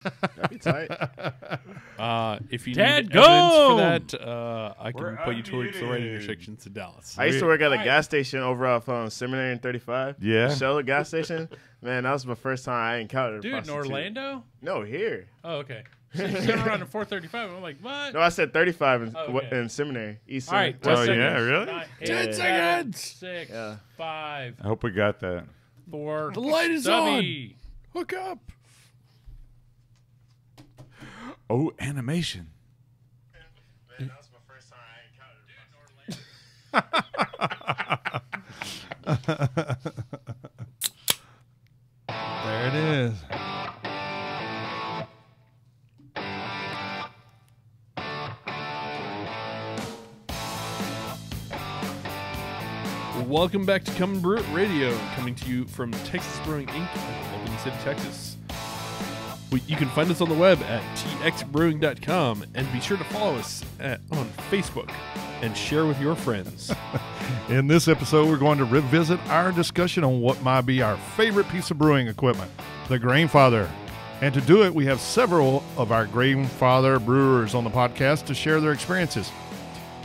That'd be tight. If you Dad, need go! evidence for that, I can We're put you towards the right unmuted. intersections in Dallas. I used to work at a gas station over off Seminary and 35. Yeah. Shell gas station. Man, that was my first time I encountered a Dude, in prostitute. Orlando? No, here. Oh, okay. So you sit around at 435. I'm like, what? No, I said 35 in, Okay. in Seminary. East All right. Seminary. 10 Oh, yeah, seconds. really? 9, 10 8, seconds. 6, Yeah. 5, I hope we got that. 4. The light is Stubby. Hook up. Oh, animation. Man, that was my first time I encountered There it is. Welcome back to Come and Brew It Radio, coming to you from Texas Brewing Inc. in Oklahoma City, Texas. You can find us on the web at txbrewing.com, and be sure to follow us on Facebook and share with your friends. In this episode, we're going to revisit our discussion on what might be our favorite piece of brewing equipment, the Grainfather. And to do it, we have several of our Grainfather brewers on the podcast to share their experiences.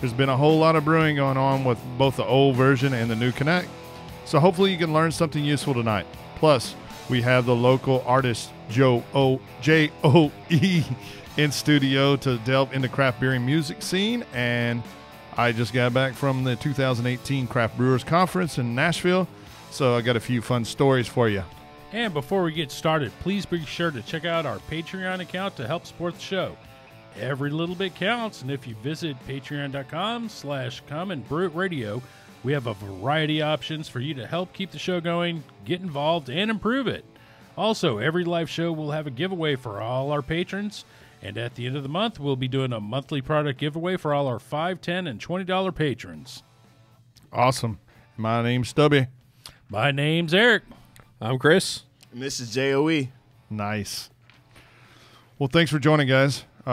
There's been a whole lot of brewing going on with both the old version and the new Connect, so hopefully you can learn something useful tonight. Plus, we have the local artist J-O-E in studio to delve into craft brewing music scene, and I just got back from the 2018 Craft Brewers Conference in Nashville, so I got a few fun stories for you. And before we get started, please be sure to check out our Patreon account to help support the show. Every little bit counts, and if you visit patreon.com/comeandbrewiradio, we have a variety of options for you to help keep the show going, get involved, and improve it. Also, every live show will have a giveaway for all our patrons, and at the end of the month, we'll be doing a monthly product giveaway for all our $5, $10, and $20 patrons. Awesome. My name's Stubby. My name's Eric. I'm Chris. And this is J-O-E. Nice. Well, thanks for joining, guys. We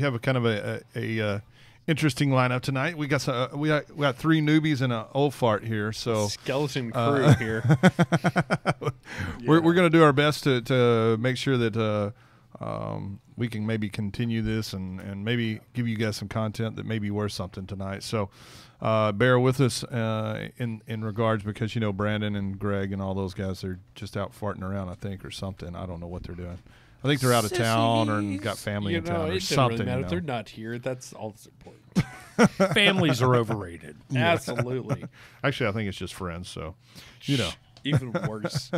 have a kind of a interesting lineup tonight. We got three newbies and an old fart here, so Skeleton crew here. we're going to do our best to make sure that we can maybe continue this and maybe give you guys some content that may be worth something tonight. So bear with us in regards, because Brandon and Greg and all those guys are just out farting around, I think, or something. I don't know what they're doing. I think they're out of town or got family in town or it something. Doesn't really matter. They're not here. That's all that's important. Families are overrated. Absolutely. Actually, I think it's just friends. So, Even worse.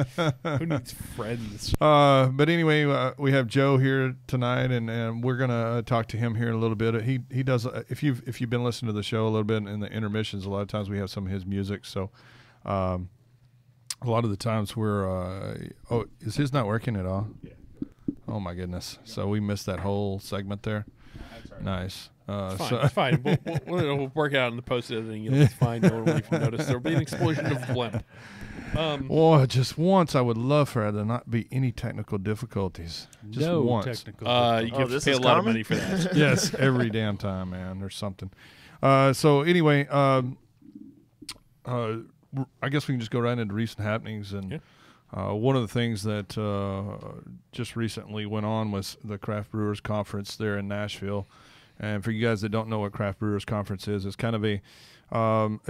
Who needs friends? But anyway, we have Joe here tonight, and we're gonna talk to him here in a little bit. He does. If you've been listening to the show a little bit in the intermissions, a lot of times we have some of his music. So, a lot of the times we're. Is his not working at all? Yeah. Oh my goodness! So we missed that whole segment there. Nice. It's fine. It's fine. We'll work it out in the post editing. It's fine. No one will even notice. There'll be an explosion of blimp. Just once, I would love for there not be any technical difficulties. Just no once. technical. You have to pay a lot of money for that. Yes, every damn time, man. There's something. So anyway, I guess we can just go right into recent happenings. And one of the things that just recently went on was the Craft Brewers Conference there in Nashville. And for you guys that don't know what Craft Brewers Conference is, it's kind of a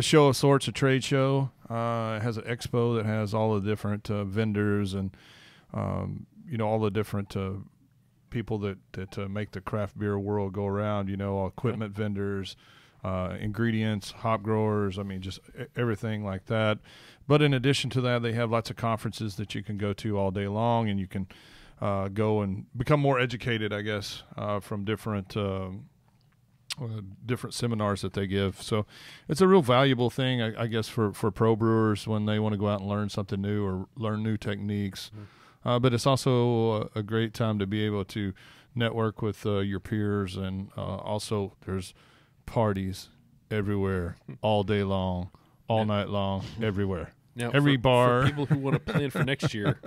show of sorts, a trade show. It has an expo that has all the different vendors and, all the different people that make the craft beer world go around, equipment vendors, ingredients, hop growers, just everything like that. But in addition to that, they have lots of conferences that you can go to all day long, and you can go and become more educated, I guess, from different seminars that they give. So it's a real valuable thing, I guess, for pro brewers when they want to go out and learn something new or learn new techniques. But it's also a great time to be able to network with your peers, and also there's parties everywhere, all day long, all night long, everywhere. Now, Every bar. For people who want to plan for next year,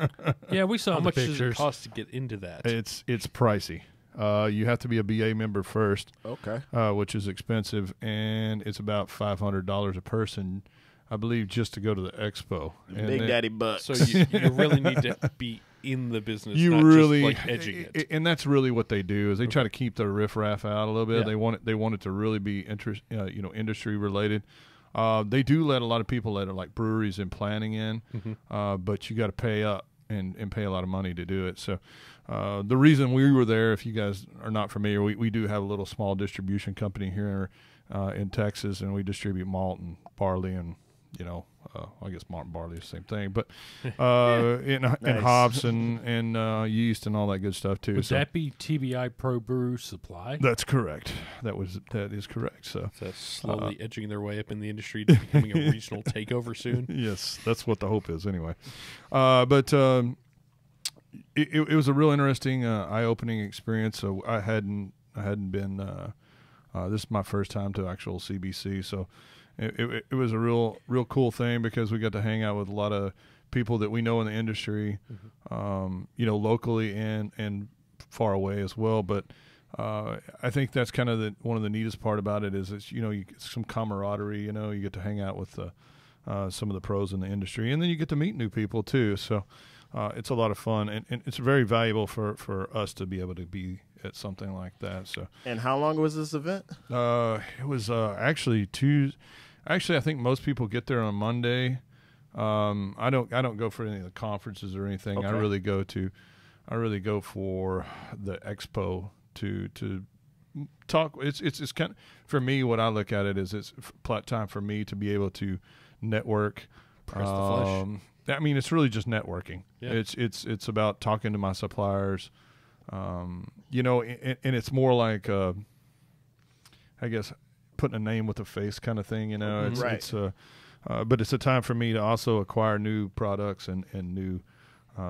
Yeah, we saw how the much does pictures. it cost to get into that? It's pricey. You have to be a BA member first, Okay. which is expensive, and it's about $500 a person, I believe, just to go to the expo. And Big then- Daddy Bucks. So you really need to be in the business, You not really just like edging it. and that's really what they do is they try to keep the riffraff out a little bit. Yeah. They want it to really be industry related. They do let a lot of people that are like breweries and planning in, but you got to pay up and pay a lot of money to do it. So the reason we were there, if you guys are not familiar, we do have a little small distribution company here in Texas, and we distribute malt and barley and I guess malt and barley is the same thing, but and hops and yeast and all that good stuff too. Would that be TBI Pro Brew Supply? That's correct. That is correct. So slowly edging their way up in the industry to becoming a regional takeover soon. Yes, that's what the hope is anyway. But it was a real interesting, eye-opening experience. So I hadn't been. This is my first time to actual CBC, so it was a real cool thing because we got to hang out with a lot of people that we know in the industry, locally and far away as well. But I think that's kind of one of the neatest part about it is it's, you get some camaraderie. You get to hang out with some of the pros in the industry, and then you get to meet new people too. So it's a lot of fun, and it's very valuable for us to be able to be at something like that. So. And how long was this event? It was actually Tuesday. Actually, I think most people get there on Monday. I don't go for any of the conferences or anything. Okay. I really go for the expo to talk. It's kind of, for me, what I look at it is it's time for me to be able to network. Press the flesh. I mean, it's really just networking. Yeah. It's about talking to my suppliers. And it's more like, I guess, putting a name with a face kind of thing. But it's a time for me to also acquire new products and new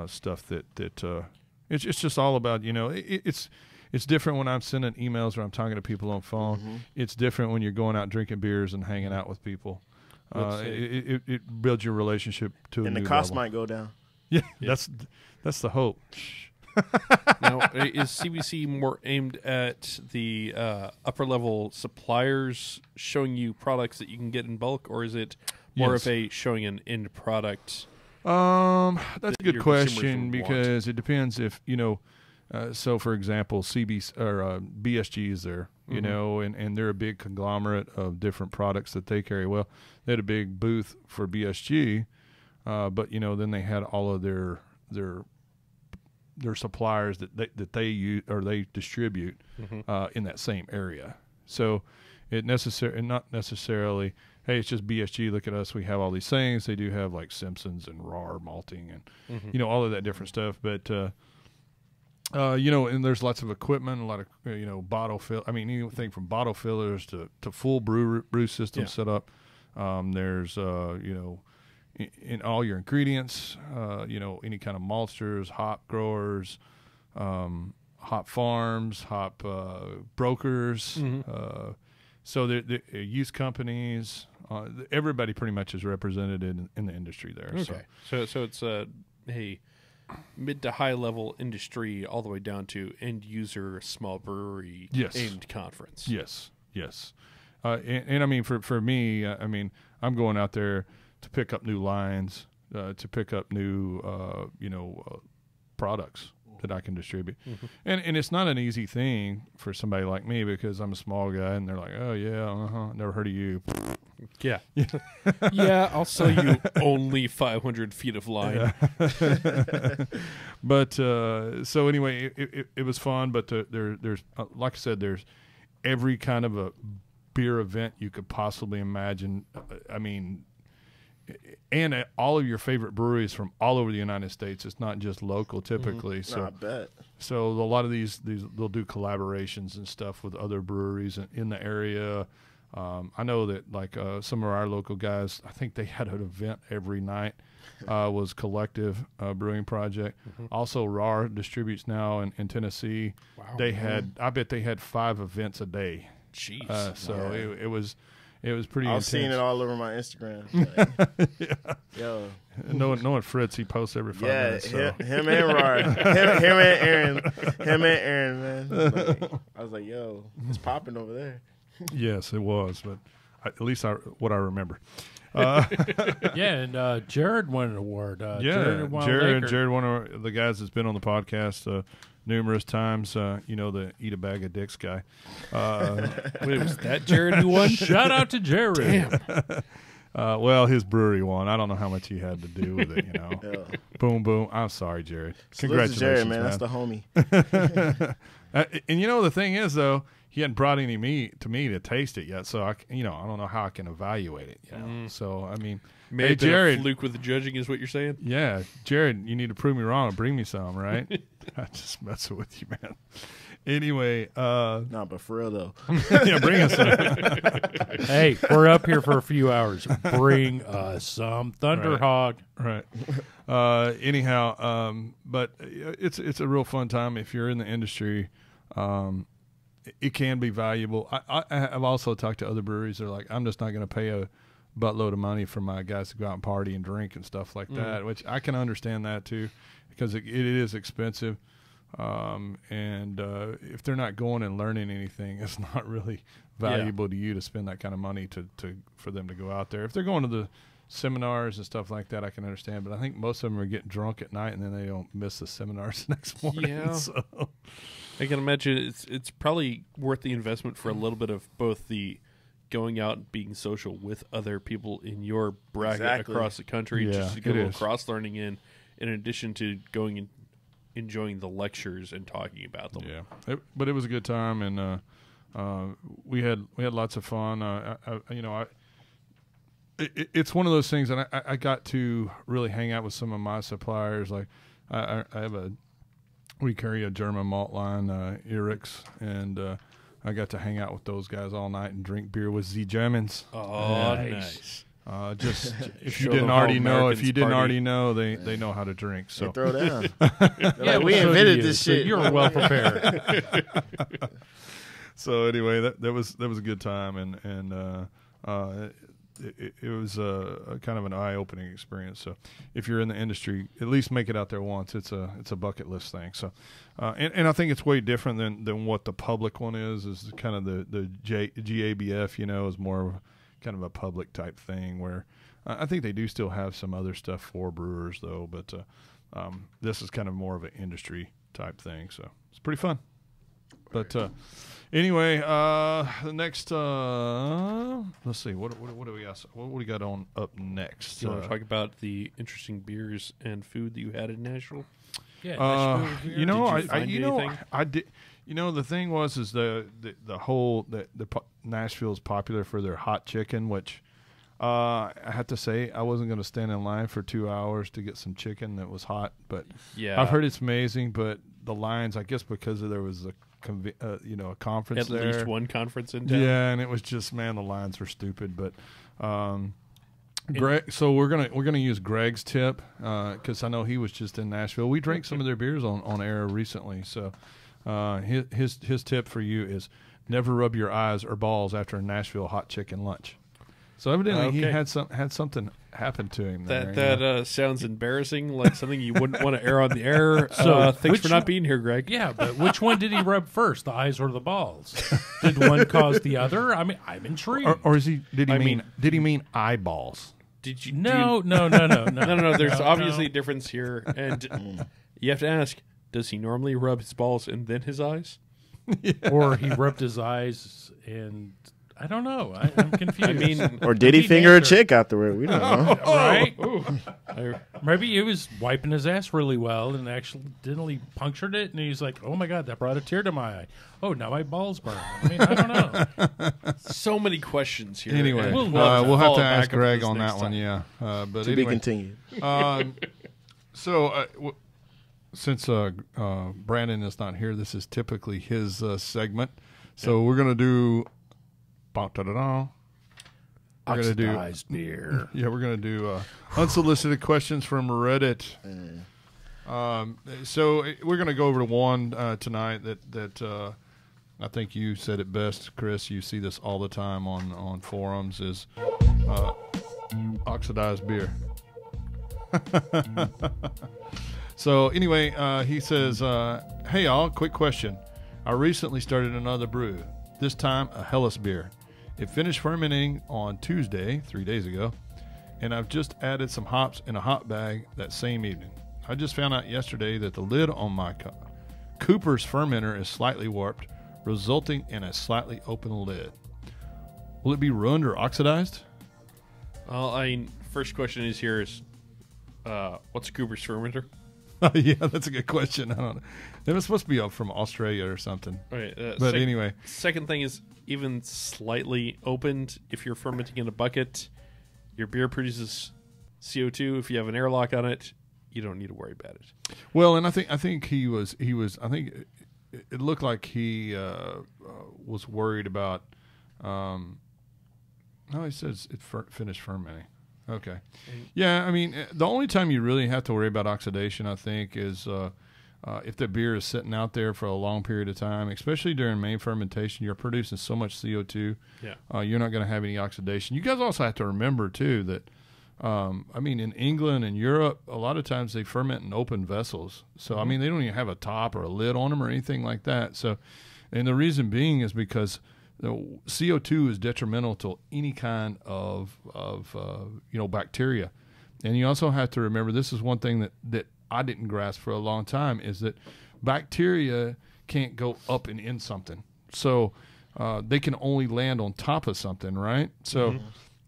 stuff that it's just all about. It's different when I'm sending emails or I'm talking to people on phone. Mm-hmm. It's different when you're going out drinking beers and hanging out with people. It builds your relationship to a new level. And the cost might go down. Yeah, that's the hope. Now, is CBC more aimed at the upper level suppliers showing you products that you can get in bulk, or is it more of a showing an end product? That's a good your question consumers would because it depends if so for example, BSG is there, and they're a big conglomerate of different products that they carry. Well, they had a big booth for BSG, but then they had all of their suppliers that they use or they distribute in that same area. So not necessarily, hey, it's just BSG. Look at us, we have all these things. They do have like Simpsons and RAR malting and all of that different stuff. But and there's lots of equipment, a lot of bottle fill. I mean, anything from bottle fillers to full brew system set up. There's in all your ingredients, any kind of maltsters, hop growers, hop farms, hop brokers. So the yeast companies, everybody pretty much is represented in the industry there. Okay. So it's a mid to high level industry all the way down to end user small brewery aimed conference. Yes. And I mean, for me, I'm going out there to pick up new lines, to pick up new, products that I can distribute. And it's not an easy thing for somebody like me because I'm a small guy and they're like, oh, yeah, never heard of you. Yeah. Yeah, I'll sell you only 500 feet of line. But so anyway, it was fun, but there's like I said, there's every kind of a beer event you could possibly imagine. And all of your favorite breweries from all over the United States. It's not just local typically. So I bet. So a lot of these they'll do collaborations and stuff with other breweries in the area. I know that like some of our local guys, I think they had an event every night. Was Collective Brewing Project. Also, RAR distributes now in Tennessee. Wow. I bet they had 5 events a day. Jeez. It was pretty intense. I've seen it all over my Instagram. Yeah. Yo. Knowing Fritz, he posts every 5 minutes. So. Him and Rar. him and Aaron, man. I was like, yo, it's popping over there. Yes, it was. But At least what I remember. Yeah, and Jared won an award. J-Roid and Wild Acre. Jared, one of the guys that's been on the podcast numerous times. The eat a bag of dicks guy. Wait, was that Jared who won? Shout out to Jared. Damn. Well, his brewery won. I don't know how much he had to do with it. Yeah. Boom, boom. I'm sorry, Jared. Salute to Congratulations, Jared, man. That's the homie. And the thing is, though, he hadn't brought any meat to me to taste it yet, so I don't know how I can evaluate it. So I mean, Maybe Jared, a fluke with the judging is what you're saying. yeah, Jared, you need to prove me wrong and bring me some, right? I'm just messing with you, man. Anyway, Nah, but for real though. yeah, bring us some. Hey, we're up here for a few hours. Bring us some Thunderhog. Right. But it's a real fun time if you're in the industry. It can be valuable. I've also talked to other breweries. They're like, I'm just not going to pay a buttload of money for my guys to go out and party and drink and stuff like that, which I can understand that too, because it is expensive. And if they're not going and learning anything, it's not really valuable to you to spend that kind of money for them to go out there. If they're going to the seminars and stuff like that, I can understand. But I think most of them are getting drunk at night and then they don't miss the seminars the next morning. Yeah. So. I can imagine it's probably worth the investment for a little bit of both the going out and being social with other people in your bracket across the country, just to get a little cross learning in addition to going and enjoying the lectures and talking about them. Yeah, but it was a good time, and we had lots of fun. It's one of those things, and I got to really hang out with some of my suppliers. Like I have we carry a German malt line, Eric's, and I got to hang out with those guys all night and drink beer with the Germans. Oh, nice. Just if you Show didn't them already how know, if you Americans didn't party. already know, they know how to drink. So They throw down. Yeah, we so invented do you, this so shit. You're well prepared. So anyway, that was a good time, and it was a kind of an eye-opening experience. So if you're in the industry, at least make it out there once. It's a bucket list thing. So and I think it's way different than what the public one is. Is kind of the GABF, is more of kind of a public type thing where I think they do still have some other stuff for brewers though, but this is kind of more of an industry type thing. So it's pretty fun. But anyway, the next let's see, what do we got? What do we got on up next? Do you want to talk about the interesting beers and food that you had in Nashville? Yeah, I did. The thing was the whole Nashville's popular for their hot chicken, which I have to say I wasn't going to stand in line for 2 hours to get some chicken that was hot, but Yeah, I've heard it's amazing. But the lines, I guess, because there was a conference at there. least one conference in town. Yeah, and it was just, man, the lines were stupid. But Greg, so we're gonna use Greg's tip because I know he was just in Nashville. We drank some of their beers on air recently. So his tip for you is never rub your eyes or balls after a Nashville hot chicken lunch. So evidently he had something happen to him there. That sounds embarrassing, like something you wouldn't want to air on the air. So thanks for not being here, Greg. Yeah, but which one did he rub first, the eyes or the balls? Did one cause the other? I mean, I'm intrigued. Or is he? Did he mean eyeballs? Did you? No. No. There's obviously a difference here, and you have to ask: does he normally rub his balls and then his eyes? Or he rubbed his eyes and I don't know. I'm confused. I mean, Or did he finger a chick afterward? We don't know. right? Maybe he was wiping his ass really well and accidentally punctured it, and he's like, "Oh my god, that brought a tear to my eye. Oh, now my balls burn." I mean, I don't know. so many questions here. Anyway, and we'll follow have to back ask up Greg this on next that one. time. Yeah, but To anyway, be continued. Since Brandon is not here, this is typically his segment. So we're gonna do. We're gonna do Oxidized beer. Yeah, we're gonna do unsolicited questions from Reddit. So we're gonna go over to one tonight that I think you said it best, Chris. You see this all the time on forums. Is oxidized beer. So anyway, he says, "Hey y'all, quick question. I recently started another brew. This time a Hellas beer. It finished fermenting on Tuesday, 3 days ago, and I've just added some hops in a hop bag that same evening. I just found out yesterday that the lid on my Cooper's fermenter is slightly warped, resulting in a slightly open lid. Will it be ruined or oxidized? Well, I mean, first question is here is, what's a Cooper's fermenter? Yeah, that's a good question. I don't know. It was supposed to be up from Australia or something. Okay, But anyway. Second thing is, even slightly opened, if you're fermenting in a bucket, your beer produces CO2. If you have an airlock on it, you don't need to worry about it. Well, and I think I think it looked like he was worried about. No, he says it finished fermenting. Okay, yeah. I mean, the only time you really have to worry about oxidation, I think, is if the beer is sitting out there for a long period of time, especially during main fermentation. You're producing so much CO2. Yeah, you're not going to have any oxidation. You guys also have to remember too that. I mean, in England and Europe, a lot of times they ferment in open vessels. So, I mean, they don't even have a top or a lid on them or anything like that. So, and the reason being is because CO2 is detrimental to any kind of bacteria. And you also have to remember, this is one thing that I didn't grasp for a long time, is that bacteria can't go up and in something. So, they can only land on top of something, right? So,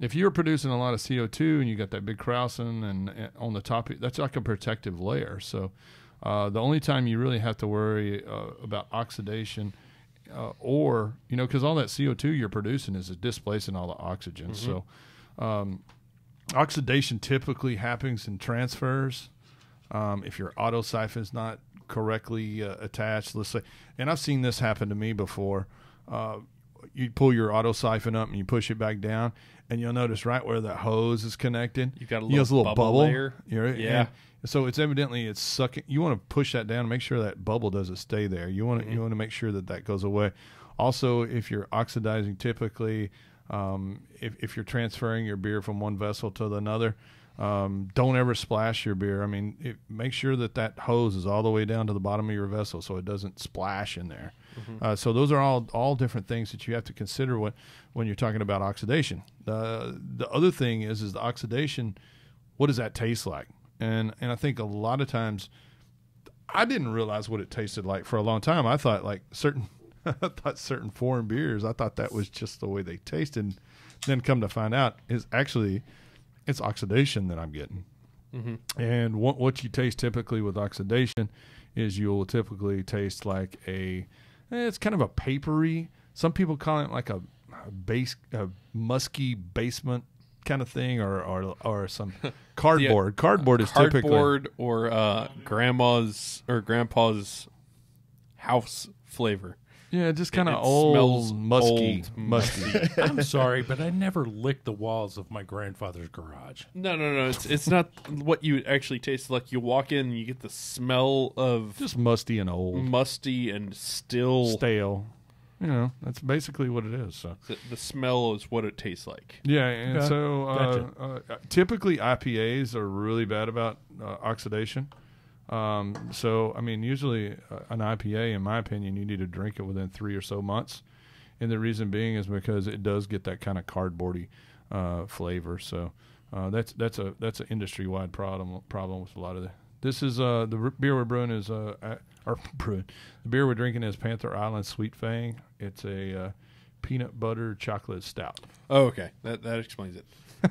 if you're producing a lot of CO2 and you got that big krausen and on the top, that's like a protective layer. So the only time you really have to worry about oxidation because all that CO2 you're producing is displacing all the oxygen. So oxidation typically happens in transfers. If your auto siphon's not correctly attached, let's say, and I've seen this happen to me before. You pull your auto siphon up and you push it back down, and you'll notice right where that hose is connected, you've got a little bubble layer. Yeah. So it's sucking. You want to push that down and make sure that bubble doesn't stay there. You want to make sure that goes away. Also, if you're oxidizing, typically, if you're transferring your beer from one vessel to another, don't ever splash your beer. I mean, make sure that hose is all the way down to the bottom of your vessel so it doesn't splash in there. So those are all different things that you have to consider when you're talking about oxidation. The other thing is the oxidation. What does that taste like? And I think a lot of times I didn't realize what it tasted like for a long time. I thought certain foreign beers, I thought that was just the way they tasted. Then come to find out is actually it's oxidation that I'm getting. And what you taste typically with oxidation is you'll typically taste like it's kind of a papery. Some people call it like a musky basement kind of thing, or some cardboard. Cardboard is typically cardboard or grandma's or grandpa's house flavor. Yeah, just kind of old, musky. I'm sorry, but I never licked the walls of my grandfather's garage. No. It's not what you actually taste like. You walk in and you get the smell of just musty and old. Musty and stale. That's basically what it is. So the smell is what it tastes like. Yeah, and okay. So typically IPAs are really bad about oxidation. So, I mean, usually an IPA, in my opinion, you need to drink it within 3 or so months. And the reason being is because it does get that kind of cardboardy flavor. So that's an industry-wide problem with a lot of this is the beer we're brewing is the beer we're drinking is Panther Island Sweet Fang. It's a peanut butter chocolate stout. Oh, okay, that explains it.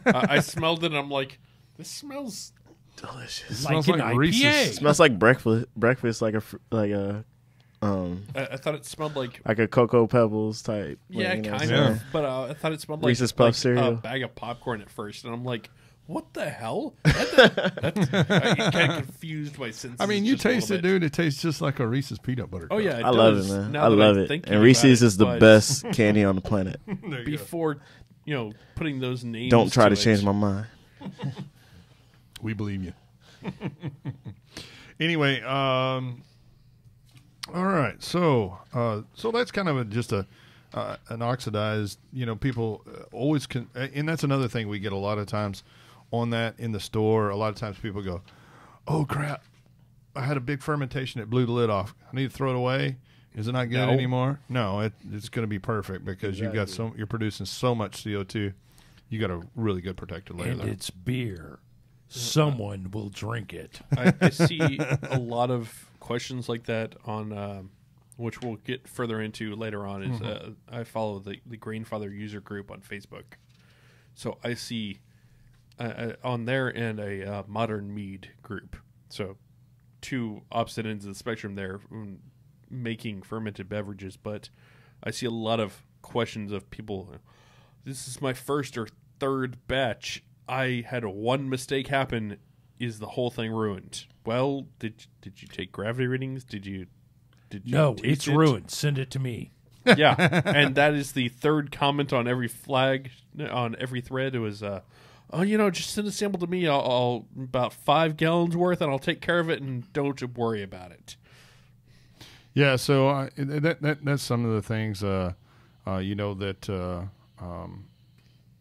I smelled it and I'm like, this smells delicious. It smells like an Reese's. IPA. It smells like breakfast, like a I thought it smelled like a Cocoa Pebbles type. Yeah, like, kind of. But I thought it smelled like Reese's Puff cereal. A bag of popcorn at first, and I'm like, "What the hell?" I kind of confused my senses. I mean, you just a taste little it, bit. dude. It tastes just like a Reese's peanut butter. Oh cup. yeah, it I love does. it, man. Now I that love I'm it. thinking And about Reese's it, is the but best candy on the planet. There you Before putting those names. Don't try to it. change my mind. We believe you. Anyway, all right. So that's kind of just an oxidized. People always can, and that's another thing we get a lot of times on that in the store. A lot of times people go, "Oh crap, I had a big fermentation that blew the lid off. I need to throw it away." Is it not good No. anymore? No, it's going to be perfect because you're producing so much CO2. You got a really good protected layer And there. it's beer. Someone will drink it. I see a lot of questions like that on, which we'll get further into later on. Is I follow the Grainfather user group on Facebook, so I see on there and a modern mead group. So two opposite ends of the spectrum there, making fermented beverages. But I see a lot of questions of people. This is my first or third batch. I had one mistake happen. Is the whole thing ruined? Well, did you take gravity readings? Did you No, taste it's it? ruined. Send it to me. Yeah, and that is the third comment on every flag, on every thread. It was, just send a sample to me. I'll about 5 gallons worth, and I'll take care of it, and don't worry about it. Yeah, so that's some of the things, that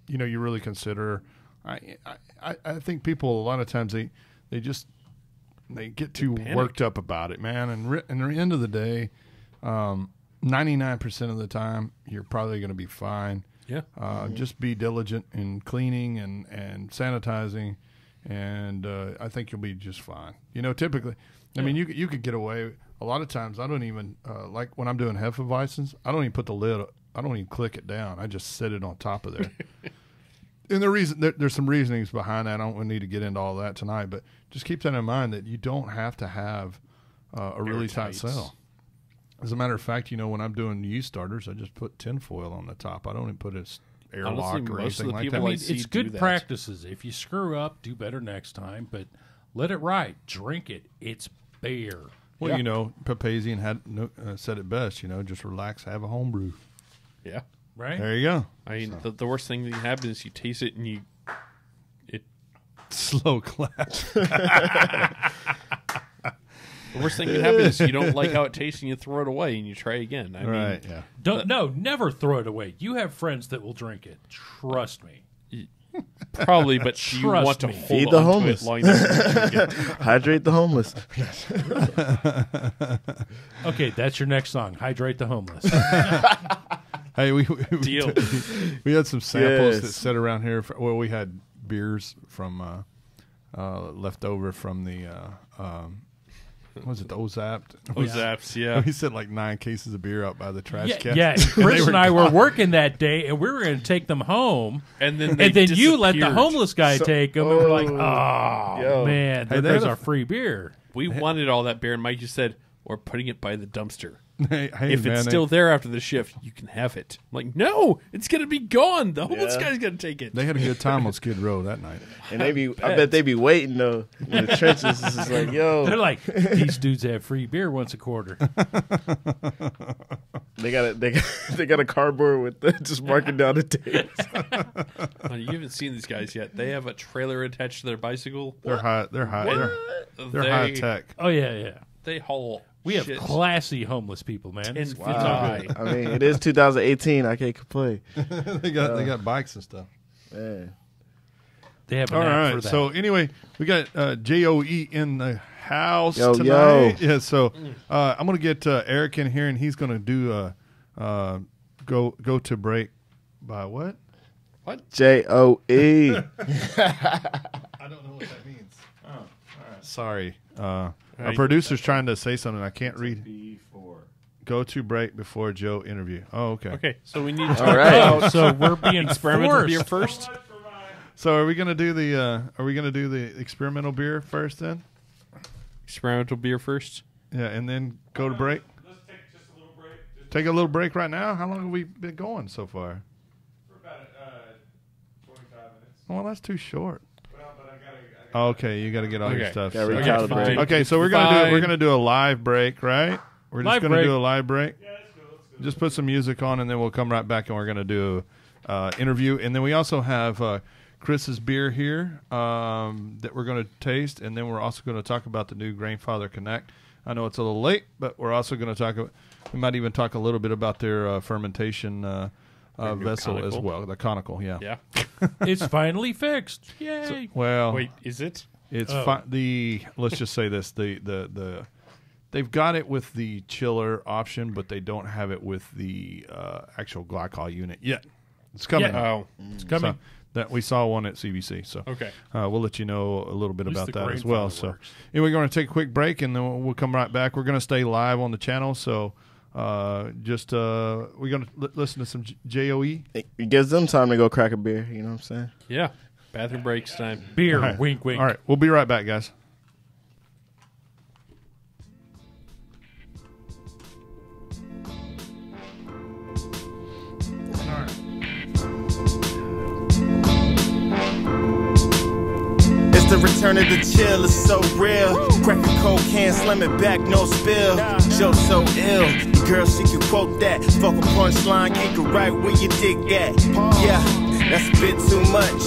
you really consider. I think people a lot of times they get too worked up about it, man. And at the end of the day, 99% of the time you're probably going to be fine. Yeah. Just be diligent in cleaning and sanitizing, and I think you'll be just fine. Typically, I mean, you could get away. A lot of times, I don't even like when I'm doing Hefeweizens. I don't even put the lid. I don't even click it down. I just set it on top of there. And there's some reasonings behind that. I don't need to get into all that tonight, but just keep that in mind that you don't have to have a really tight cell. As a matter of fact, when I'm doing yeast starters, I just put tinfoil on the top. I don't even put it airlock Honestly, or most of anything the like people that. I mean, see it's do good that. practices. If you screw up, do better next time, but let it ride. Drink it. It's beer. Well, Papazian had said it best. Just relax, have a home brew. Yeah. Right? There you go. I mean, the worst thing that can happen is you taste it and Slow clap. the worst thing that can happen is you don't like how it tastes and you throw it away and you try again. I Right. mean, Yeah. Never throw it away. You have friends that will drink it. Trust me. probably, but you Trust want to me. hold Feed the on to homeless. it long enough to drink it. Hydrate the homeless. Okay, that's your next song. Hydrate the homeless. Hey, we Deal. we had some samples Yes. that sat around here. We had beers from left over from the what was it, the Ozapt? Zaps, yeah. We set like 9 cases of beer out by the trash can. Yeah, Chris and I were working that day, and we were going to take them home. And then You let the disappeared. homeless guy take them, and we're like, Yo. man, Hey, there goes they- our free beer. We wanted all that beer, and Mike just said, we're putting it by the dumpster. Hey, If man, it's still there after the shift, you can have it. I'm like, no, it's going to be gone. The homeless Yeah. guy's going to take it. they had a good time on Skid Row that night. And I bet they be waiting though in the trenches. It's just like, They're yo, like, these dudes have free beer once a quarter. they got a cardboard with just marking down the dates. You haven't seen these guys yet. They have a trailer attached to their bicycle. They're high. They're They high tech. Oh, yeah. They haul. We have shit classy homeless people, man. 10 It's feet all high. good. I mean, it is 2018. I can't complain. they got bikes and stuff. Man. They have an All app right. for that. So anyway, we got JOE in the house Yo, tonight. yo. Yeah. So I'm gonna get Eric in here, and he's gonna do go to break by what? JOE. I don't know what that means. Oh, all right. Sorry. Our producer's trying to say something. I can't read. Go to break before Joe interview. Oh, okay. Okay, so we need to All talk right. about So we're being experimental forced. beer first. So are we gonna do the experimental beer first then? Experimental beer first. Yeah, and then go to break. Let's take just a little break. Take a little break right now. How long have we been going so far? For about 25 minutes. Well, that's too short. Well, but I gotta Okay, you got to get all your Okay. stuff. Gotta set. recalibrate. fine. Okay, so we're gonna do a live break, right? We're just Live gonna break. do a live break. yeah, let's go. Just put some music on, and then we'll come right back, and we're gonna do interview, and then we also have Chris's beer here that we're gonna taste, and then we're also gonna talk about the new Grainfather Connect. I know it's a little late, but we're also gonna talk. We might even talk a little bit about their fermentation vessel as conical. well, the conical. Yeah. Yeah. It's finally fixed. Yay. Well, Wait, is it? it's Oh. let's just say this: the They've got it with the chiller option, but they don't have it with the actual glycol unit yet. It's coming. Yeah. Oh, It's coming. So that we saw one at CBC. So okay. we'll let you know a little bit At least about the that as well. Grainfather So works. anyway, we're going to take a quick break, and then we'll come right back. We're going to stay live on the channel. So we're going to listen to some JOE. It gives them time to go crack a beer. You know what I'm saying? Yeah. Bathroom breaks time. Beer, All right. wink, wink. All right. We'll be right back, guys. It's the return of the chill, it's so real. Crack a cold can, slam it back, no spill. Joe so ill, girl, she can quote that. Fuck a punchline, kick it right where you dig at. Yeah, that's a bit too much.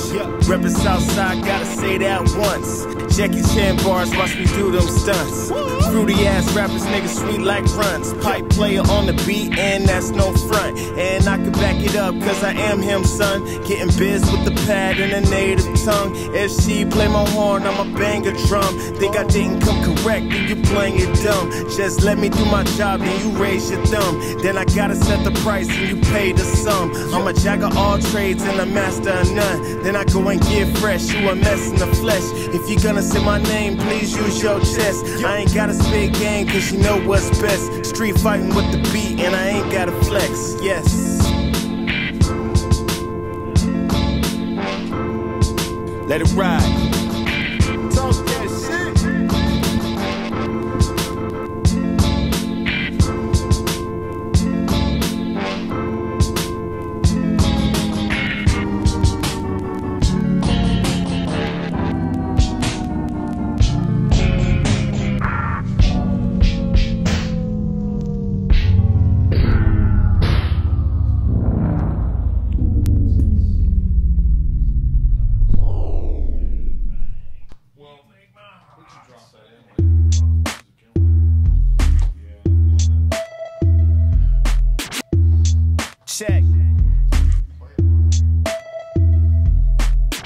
Reppin' Southside, gotta say that once. Jackie Chan bars, watch me do them stunts. Fruity ass rappers, niggas sweet like runs. Pipe player on the beat, and that's no front. And I can back it up, cause I am him, son. Getting biz with the pad and a native tongue. If she play my horn, I'ma bang a drum. Think I didn't come correct, then you playing it dumb. Just let me do my job, then you raise your thumb. Then I gotta set the price, and you pay the sum. I'm a jack of all trades and a master of none. Then I go and get fresh, you a mess in the flesh. If you gonna say my name, please use your chest. I ain't gotta spit game, cause you know what's best. Street fighting with the beat, and I ain't gotta flex, yes. Let it ride. Talk that shit. Check.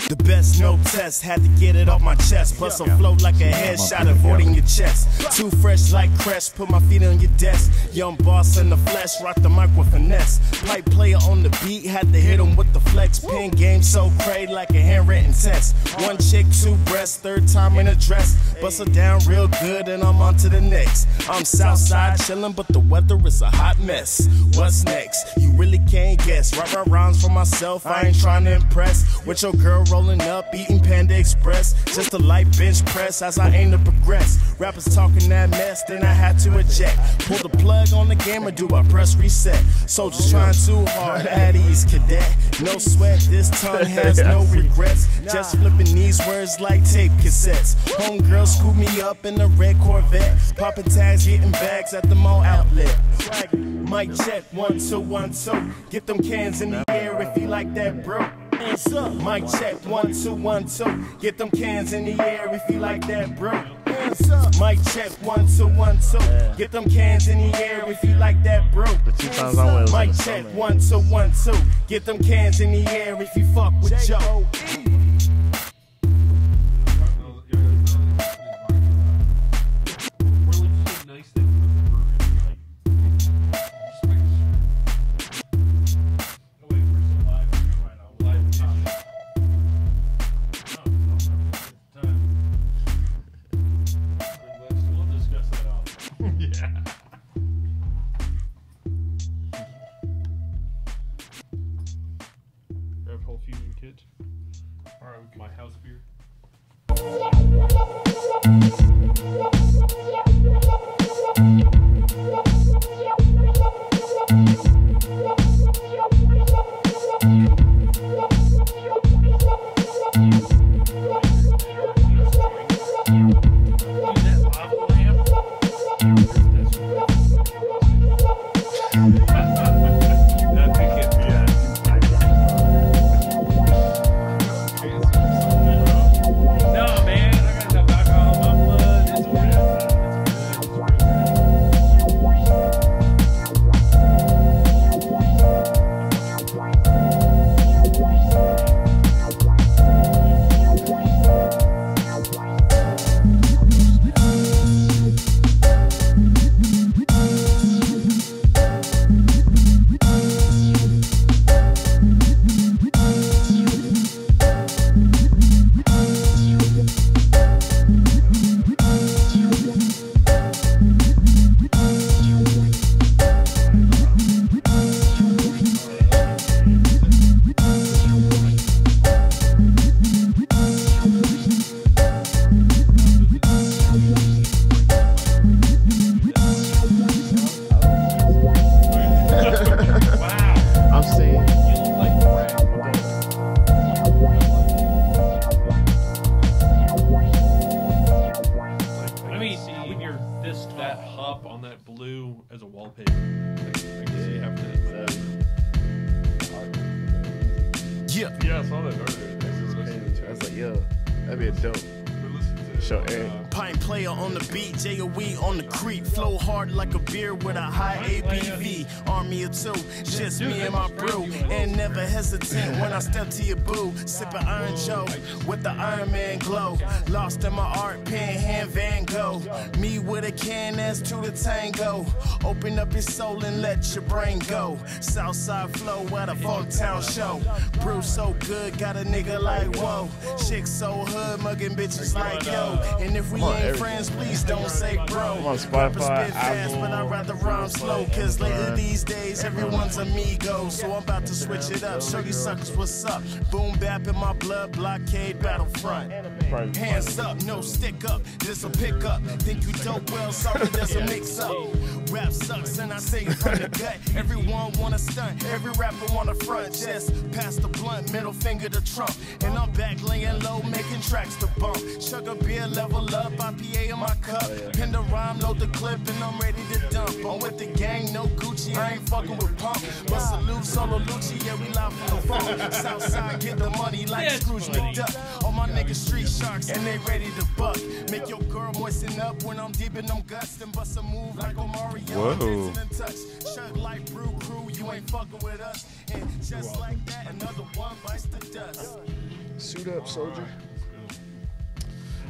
The best, no test, had to get it off my chest. Plus I float like a headshot, avoiding your chest. Too fresh like Crest, put my feet on your desk. Young boss in the flesh, rock the mic with finesse. Pipe player on the beat, had to hit him with the flex. Pin game so crazy like a handwritten test. One chick, two breasts, third time in a dress. Bust her down real good and I'm on to the next. I'm Southside chillin', but the weather is a hot mess. What's next? You really can't guess. Write rhymes for myself, I ain't trying to impress. With your girl rolling up, eating Panda Express. Just a light bench press as I aim to progress. Rappers talking that mess, then I had to eject. Pull the plug on the game or do I press reset? Soldiers trying too hard at ease, cadet. No sweat, this tongue has no regrets. Just flipping these words like tape cassettes. Homegirl scoop me up in a red Corvette. Popping tags, getting bags at the mall outlet. Mic check, 1 2 1 2. Get them cans in the air if you like that, bro. Hands up. Mic check, 1 2 1 2. Get them cans in the air if you like that, bro. Hands up. Mic check, 1 2 1 2. Get them cans in the air if you like that, bro. times I went Mic check, 1 2 1 2. Get them cans in the air if you fuck with Joe. Grab whole fusion kit. Alright, my house beer. Dude, that lava lamp. that hop on that blue as a wallpaper. I can see having that. Yeah. Yeah, I saw that earlier. I was like, yo, that'd be a dope. Show Eric. Pint player on the beat, J-O-E on the creep. Flow hard like a beer with a high ABV. Army of two, just me and my brew. And never hesitant when I step to your boo. Sipping Iron Joe with the Iron Man glow. Lost in my art pen, hand Van Gogh. Me with a can that's to the tango. Open up your soul and let your brain go. Southside flow at a Folketown show. Brew so good, got a nigga like whoa. Chick so hood, mugging bitches like yo. And if we ain't friends, please don't say bro. I'm on Spotify, fast, but I'd rather rhyme slow. Cause later these days, everyone's amigo. So I'm about to switch it up. Show you suckers what's up. Boom bap in my blood, blockade, battlefront. Hands up, no stick up. This'll pick up. Think you dope, well, sorry, there's a mix up. Rap sucks, and I say it from the gut. Everyone wanna stunt, every rapper wanna front. Just pass the blunt, middle finger to Trump. And I'm back laying low, making tracks to bump. Sugar beer, level up, IPA in my cup. Pin the rhyme, load the clip, and I'm ready to dump. I'm with the gang, no Gucci, I ain't fucking with pump. But salute, solo Lucci, yeah, we live from the phone. Southside, get the money like Scrooge McDuck. All my niggas street sharks, and they ready to buck. Make your girl moisten up when I'm deep in them guts. And bust a move like Omari. Whoa. Chug like Brew crew, you ain't fucking with us. And just like that, another one bites the dust. Suit up, soldier.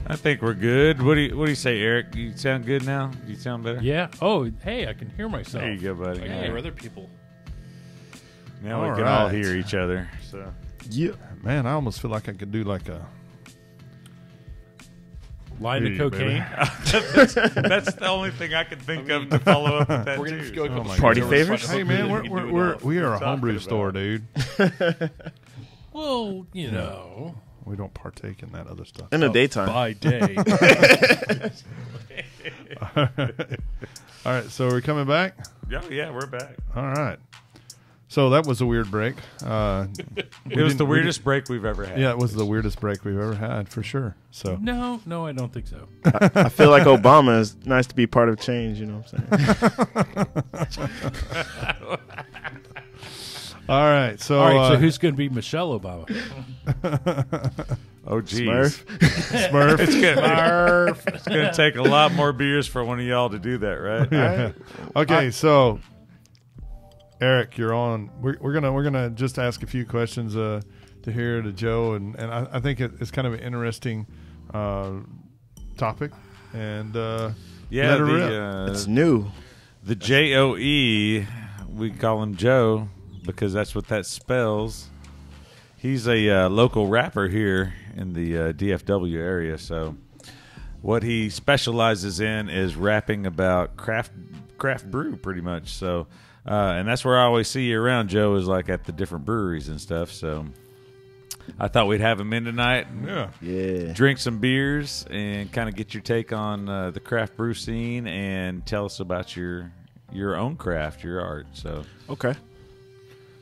I think we're good. What do you say, Eric? You sound good now? You sound better? Yeah. Oh, hey, I can hear myself. There you go, buddy. I can hear other people. Now we All can all right. hear each other. So Yeah. Man, I almost feel like I could do like a. Line of Yeah, cocaine. that's the only thing I can think of to follow up with that. We're gonna too. just go a couple Party shows, favors? find out Hey what man, music we can do it we are a talking homebrew about. store, dude. Well, you know. We don't partake in that other stuff. In the daytime. by day. All right, so we're coming back. Oh, yeah, we're back. All right. So that was a weird break. It was the weirdest break we've ever had. Yeah, it was the weirdest break we've ever had for sure. So No, I don't think so. I feel like Obama is nice to be part of change, you know what I'm saying? all right, so All right, so who's going to be Michelle Obama? Oh, geez. Smurf. Smurf? It's going to take a lot more beers for one of y'all to do that, right? Yeah. Okay, so Eric, you're on. We're gonna just ask a few questions to hear to Joe, and I think it's kind of an interesting topic, and Yeah, let her rip. It's new. The J-O-E, we call him Joe because that's what that spells. He's a local rapper here in the DFW area. So what he specializes in is rapping about craft brew pretty much. So and that's where I always see you around, Joe, is like at the different breweries and stuff. So I thought we'd have him in tonight and Yeah. drink some beers and kind of get your take on the craft brew scene and tell us about your own craft, your art. So Okay.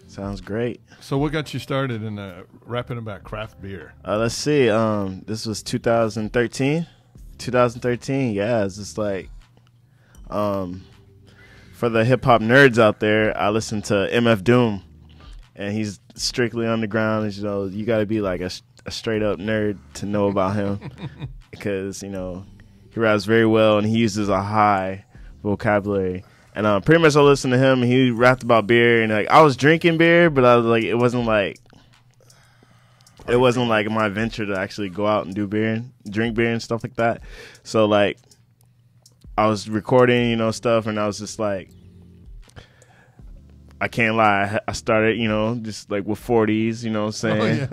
Sounds great. So what got you started in rapping about craft beer? Let's see. This was 2013. 2013. Yeah, it's just like, for the hip hop nerds out there, I listened to MF Doom, and he's strictly underground. And, you know, you got to be like a straight up nerd to know about him, because, you know, he raps very well and he uses a high vocabulary. And pretty much I listened to him, and he rapped about beer, and like I was drinking beer, but I was like, it wasn't like my venture to actually go out and do beer and drink beer and stuff like that. So like I was recording, you know, stuff, and I was just like, I can't lie, I started, you know, just like with 40s, you know what I'm saying?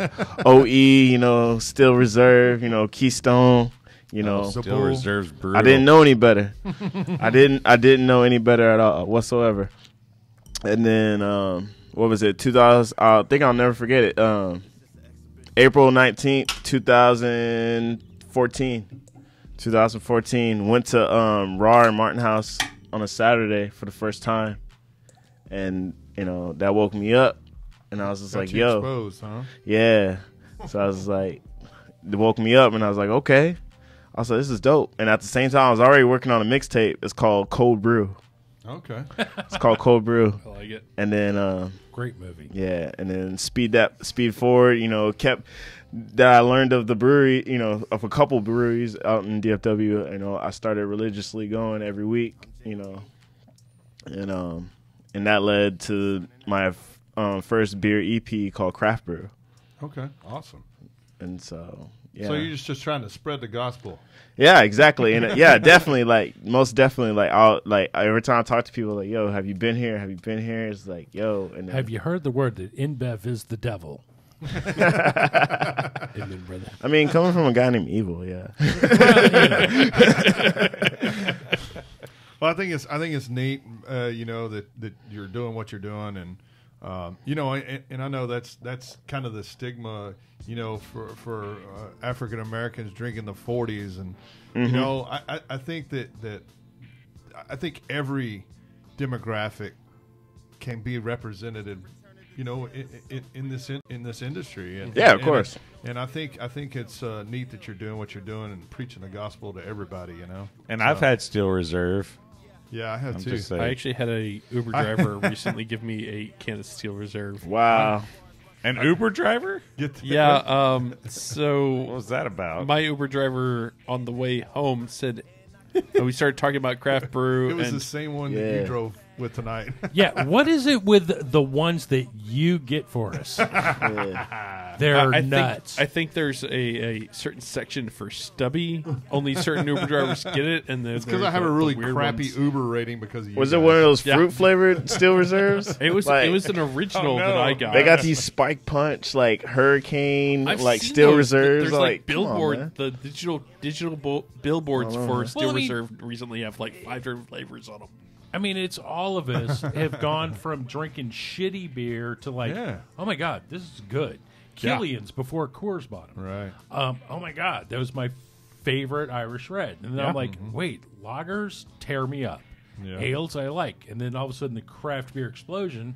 OE, you know, Still Reserve, you know, Keystone. You know, Still Reserves Brew. I didn't know any better. I didn't know any better at all whatsoever. And then what was it? 2000. I think I'll never forget it. April 19th, 2014. 2014. Went to Raw and Martin House on a Saturday for the first time, and you know that woke me up, and I was just like, "Yo, exposed, huh? yeah." So I was like, it woke me up, and I was like, okay. I was like, this is dope. And at the same time, I was already working on a mixtape. It's called Cold Brew. Okay. It's called Cold Brew. I like it. And then Great movie. yeah, and then speed forward, kept that I learned of the brewery, of a couple breweries out in DFW. I started religiously going every week, and that led to my first beer EP called Craft Brew. Okay. Awesome. And so, yeah. So you're just trying to spread the gospel. Yeah, exactly. And yeah, definitely, most definitely, I'll every time I talk to people, like, yo, have you been here? Have you been here? It's like, yo. And then, Have you heard the word that InBev is the devil? Amen, brother. I mean, coming from a guy named Evil, yeah. Well, I think it's neat, that you're doing what you're doing, and and I know that's kind of the stigma, for African Americans drinking the 40s, and I think that I think every demographic can be represented, in this industry. And, Yeah, of course. And I think it's neat that you're doing what you're doing and preaching the gospel to everybody, And I've had Steel Reserve. Yeah, I have I'm too. just saying. I actually had a Uber driver recently give me a can of Steel Reserve. Wow. An Uber driver? Yeah. So What was that about? my Uber driver on the way home said, we started talking about craft brew. It was and the same one that Yeah. you drove with tonight. Yeah, what is it with the ones that you get for us? Yeah. They're I nuts. Think, I think there's a certain section for stubby. Only certain Uber drivers get it, and It's because I have a really crappy Uber rating because of you. Was it guys. one of those Yeah. fruit flavored Steel Reserves? It was Like, it was an original Oh, no. that I got. They got these Spike Punch, like Hurricane, I've like seen Steel those. Reserves. There's like come on, billboard, man. the digital billboards for Steel Well, I mean- Reserve recently have like 5 different flavors on them. I mean, it's all of us have gone from drinking shitty beer to like, Yeah. oh my God, this is good. Killian's before Coors bought them. Right. Oh my God, that was my favorite Irish red. And then I'm like, wait, lagers tear me up. Yeah. Ales I like. And then all of a sudden the craft beer explosion,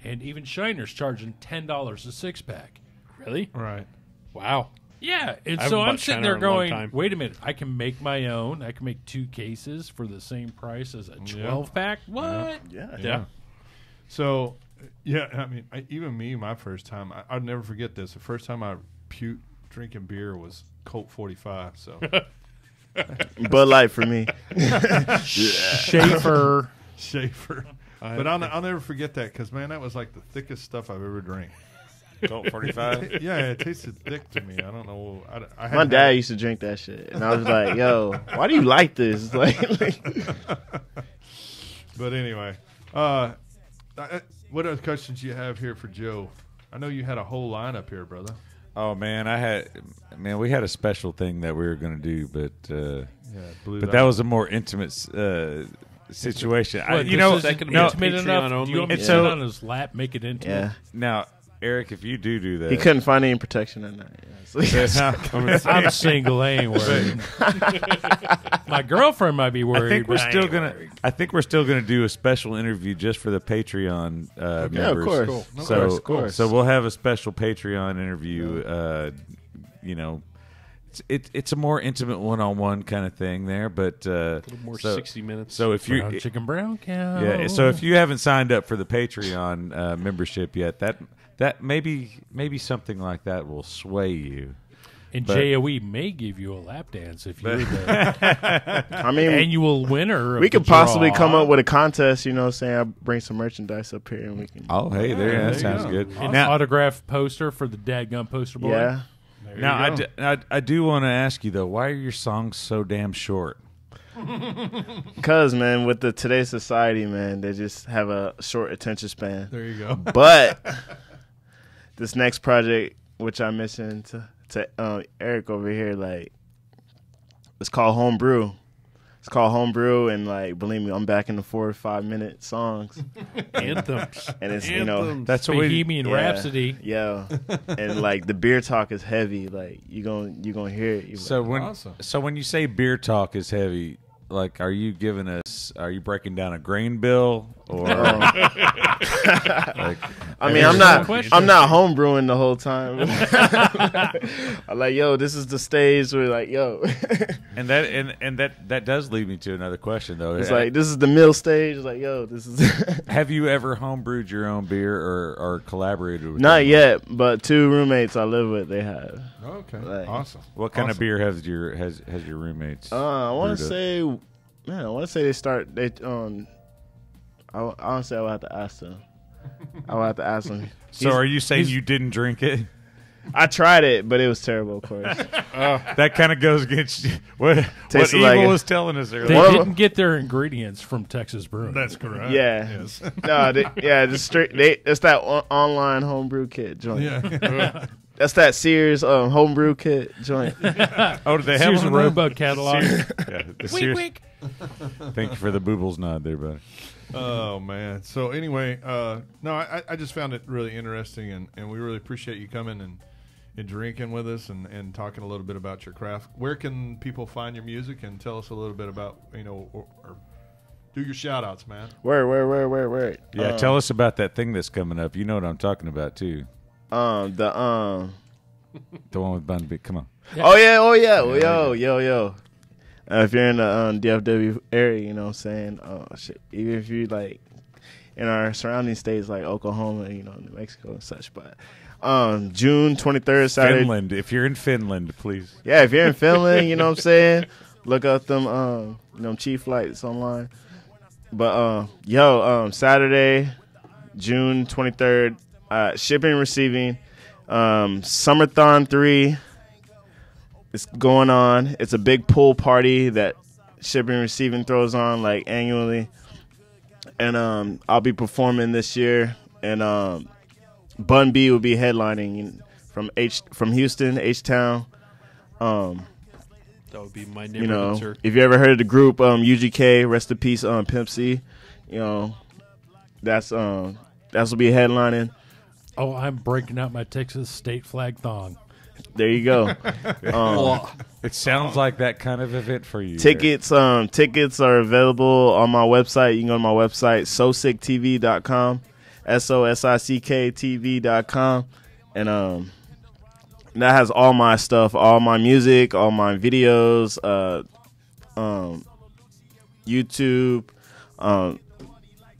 and even Shiner's charging $10 a 6-pack. Really? Right. Wow. Yeah, and I so haven't I'm bought sitting Shiner there in a long going, time. wait a minute, I can make my own. I can make 2 cases for the same price as a 12-pack. What? Yeah. So, yeah, I mean, even me, my first time, I'd never forget this. The first time I puked drinking beer was Colt 45. So, Bud Light for me. Schaefer. Schaefer. But I'll never forget that because, man, that was like the thickest stuff I've ever drank. Colt 45. Yeah, it tasted thick to me. I don't know. I My dad used to drink that shit, and I was like, "Yo, why do you like this?" Like But anyway, what other questions you have here for Joe? I know you had a whole lineup here, brother. Oh man, we had a special thing that we were going to do, but that was a more intimate situation. What, You this know, is second no, intimate Patreon enough? only? Do you want me And to so- sit on his lap, make it intimate? yeah, now, Eric, if you do that, he couldn't find any protection in that. Yeah, so I'm single. I ain't worried. My girlfriend might be worried. I think we're but I still ain't gonna. worried. I think we're still gonna do a special interview just for the Patreon yeah, members. of course, Cool. So, of course. so we'll have a special Patreon interview. It's a more intimate one-on-one kind of thing there, but A little more 60 minutes. So if you, Brown chicken brown cow. yeah, so if you haven't signed up for the Patreon membership yet, that maybe something like that will sway you. And but- JOE may give you a lap dance if you're the I mean, annual winner. Of we the could possibly draw. come up with a contest. Saying I bring some merchandise up here, and we can. Oh, hey, there that you sounds go. good. An Now, autograph poster for the Dadgum poster boy. Yeah, There now you go. I do want to ask you though, why are your songs so damn short? because man, with today's society, man, they just have a short attention span. There you go. But this next project, which I mentioned to Eric over here, like it's called Homebrew. It's called Homebrew, and like believe me, I'm back in the 4 or 5 minute songs, Anthems. and it's Anthems. That's what we. Bohemian Rhapsody. yeah, and like the beer talk is heavy. Like you gonna hear it. You're So like, when you say beer talk is heavy, like are you breaking down a grain bill or like I mean, I'm not home brewing the whole time. I'm like, yo, this is the stage where like, yo. And that does lead me to another question though. It's like this is the mill stage. Like, yo, this is. Have you ever home brewed your own beer or collaborated with? Not yet, but 2 roommates I live with, they have. Okay, Like, awesome. What kind of beer has your roommates? I want to brewed up? say they start. I honestly, I would have to ask them. I would have to ask them. So are you saying you didn't drink it? I tried it, but it was terrible, of course. That kind of goes against what Tasted Evil like was telling us They earlier. didn't get their ingredients from Texas Brewing. That's correct. Yeah. Yes. No, just straight. It's that online homebrew kit joint. Yeah. That's that Sears homebrew kit joint. Oh, do they have Sears one and of Roebuck catalog. Yeah, the Sears. Thank you for the boobles nod there, buddy. Oh man. So anyway, no, I just found it really interesting, and we really appreciate you coming and drinking with us and talking a little bit about your craft. Where can people find your music, and tell us a little bit about, or do your shout outs, man. Where? Yeah, tell us about that thing that's coming up. You know what I'm talking about too. The one with Bun B. Come on. Oh yeah. Yo. If you're in the DFW area, you know what I'm saying? Oh shit. Even if you like in our surrounding states like Oklahoma, New Mexico and such, but June 23rd, Saturday. Finland. If you're in Finland, please. Yeah, if you're in Finland, you know what I'm saying? Look up them cheap flights online. But Saturday, June 23rd, shipping and receiving, Summerthon 3 is going on. It's a big pool party that shipping and receiving throws on like annually. And I'll be performing this year, and Bun B will be headlining from Houston, H-Town. That would be my neighborhood, sir. If you ever heard of the group UGK, rest in peace, Pimp C, that's will be headlining. Oh, I'm breaking out my Texas state flag thong. There you go. It sounds like that kind of event for you. Tickets are available on my website. You can go to my website, sosicktv.com, SOSICKTV.com, and that has all my stuff, all my music, all my videos, YouTube,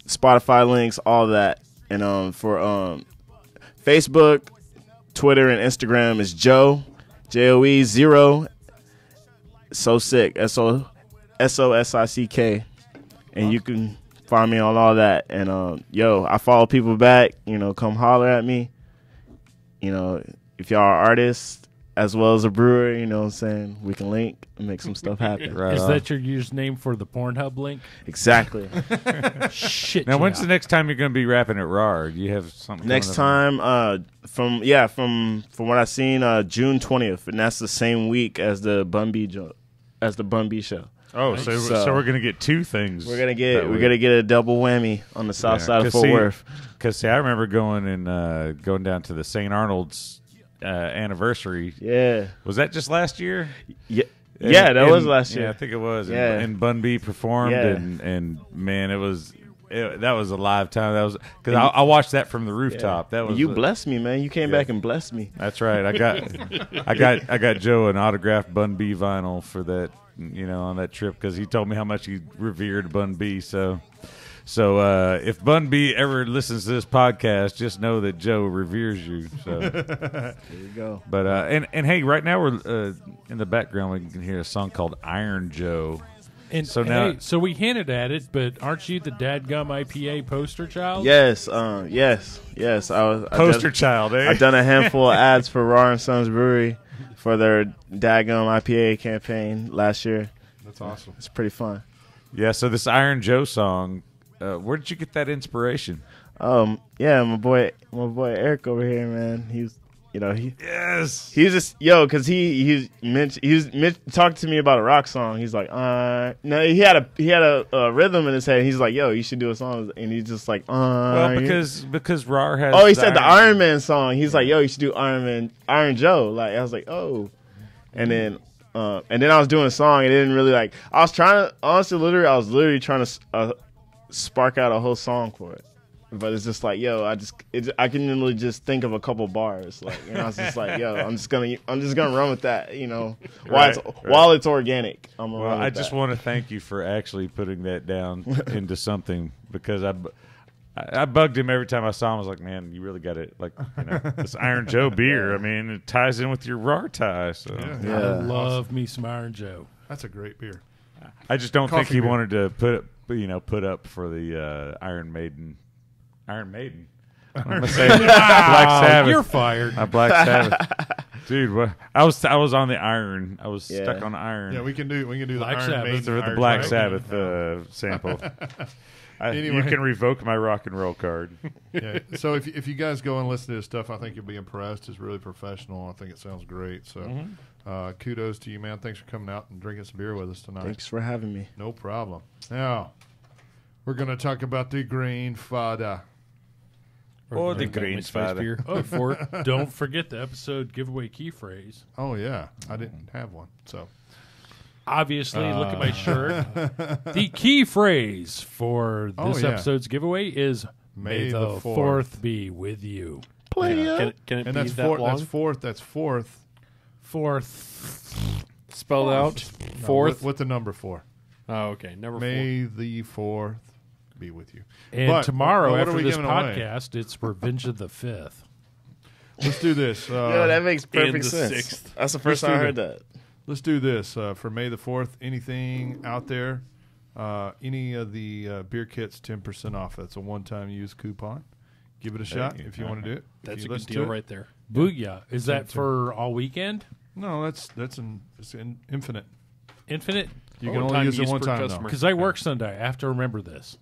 Spotify links, all that. And for Facebook, Twitter, and Instagram is Joe, Joe 0 So Sick, SOSICK, and you can find me on all that. And I follow people back. Come holler at me. If y'all are artists as well as a brewer, you know what I'm saying, we can link and make some stuff happen. Right Is on. that your username for the Pornhub link? Exactly. Shit. Now, when's the next time you're going to be rapping at RAR? Do you have something? Next coming up? time, from what I've seen, June 20th, and that's the same week as the Bun B show. Oh, so we're going to get 2 things. We're gonna get a double whammy on the south side of Fort Worth. Because I remember going down to the St. Arnold's anniversary. Yeah, was that just last year? Yeah, that was last year. Yeah, I think it was. Yeah. And Bun B performed, and man, that was a live time. That was because I watched that from the rooftop. Yeah. That was blessed me, man. You came back and blessed me. That's right. I got Joe an autographed Bun B vinyl for that. On that trip because he told me how much he revered Bun B. So if Bun B ever listens to this podcast, just know that Joe reveres you. So there you go. But and hey, right now we're in the background. We can hear a song called Iron Joe. And so now, so we hinted at it, but aren't you the Dadgum IPA poster child? Yes, yes. Poster child. I've done a handful of ads for Raw and Sons Brewery for their Dadgum IPA campaign last year. That's awesome. It's pretty fun. Yeah. So this Iron Joe song, where did you get that inspiration? Yeah, my boy Eric over here, man. He's yes. He was just because he talked to me about a rock song. He's like, no, he had a rhythm in his head. He's like, yo, you should do a song, and he's just like, well, because RAR has. Oh, he said the Iron Man song. He's like, yo, you should do Iron Joe. Like I was like, oh, and then I was doing a song. And it didn't really I was trying to literally trying to spark out a whole song for it. But it's just like, yo, I can literally just think of a couple bars, like, and I was just like, yo, I'm just gonna run with that, you know, while it's organic. Well, I just want to thank you for actually putting that down into something, because I bugged him every time I saw him. I was like, man, you really got it, like, you know, this Iron Joe beer. I mean, it ties in with your raw tie. So I love me some Iron Joe. That's a great beer. I just don't think he beer. wanted to put up for the Iron Maiden. I'm gonna say Black Sabbath. You're fired. Black Sabbath, dude. What? I was on the iron. I was stuck on the iron. Yeah, we can do the Black Iron Sabbath. Maiden, the Iron Black Maiden. Sabbath sample. Anyway. You can revoke my rock and roll card. Yeah. So if you guys go and listen to this stuff, I think you'll be impressed. It's really professional. I think it sounds great. So kudos to you, man. Thanks for coming out and drinking some beer with us tonight. Thanks for having me. No problem. Now, we're going to talk about the Grainfather. Or the Grainfather. Grainfather. Don't forget the episode giveaway key phrase. Oh, yeah. I didn't have one. So Obviously, look at my shirt. The key phrase for this episode's giveaway is May the 4th be with you. Can it and be that's that long? That's fourth. Spelled out. No, Fourth. what's the number for? Oh, okay. Number May the 4th be with you. And But tomorrow, what are after we this giving away? podcast, it's Revenge of the 5th. Let's do this. Yo, that makes and perfect the sense. 6th. That's the first time I heard that. Let's do this for May the 4th. Anything out there, any of the beer kits, 10% off. That's a one-time use coupon. Give it a shot if you want to do it. That's If a you good listen deal to it. right there. Booyah. Is that for all weekend? No, it's infinite. Infinite? You can only use it one time, though. Because I work Sunday. I have to remember this.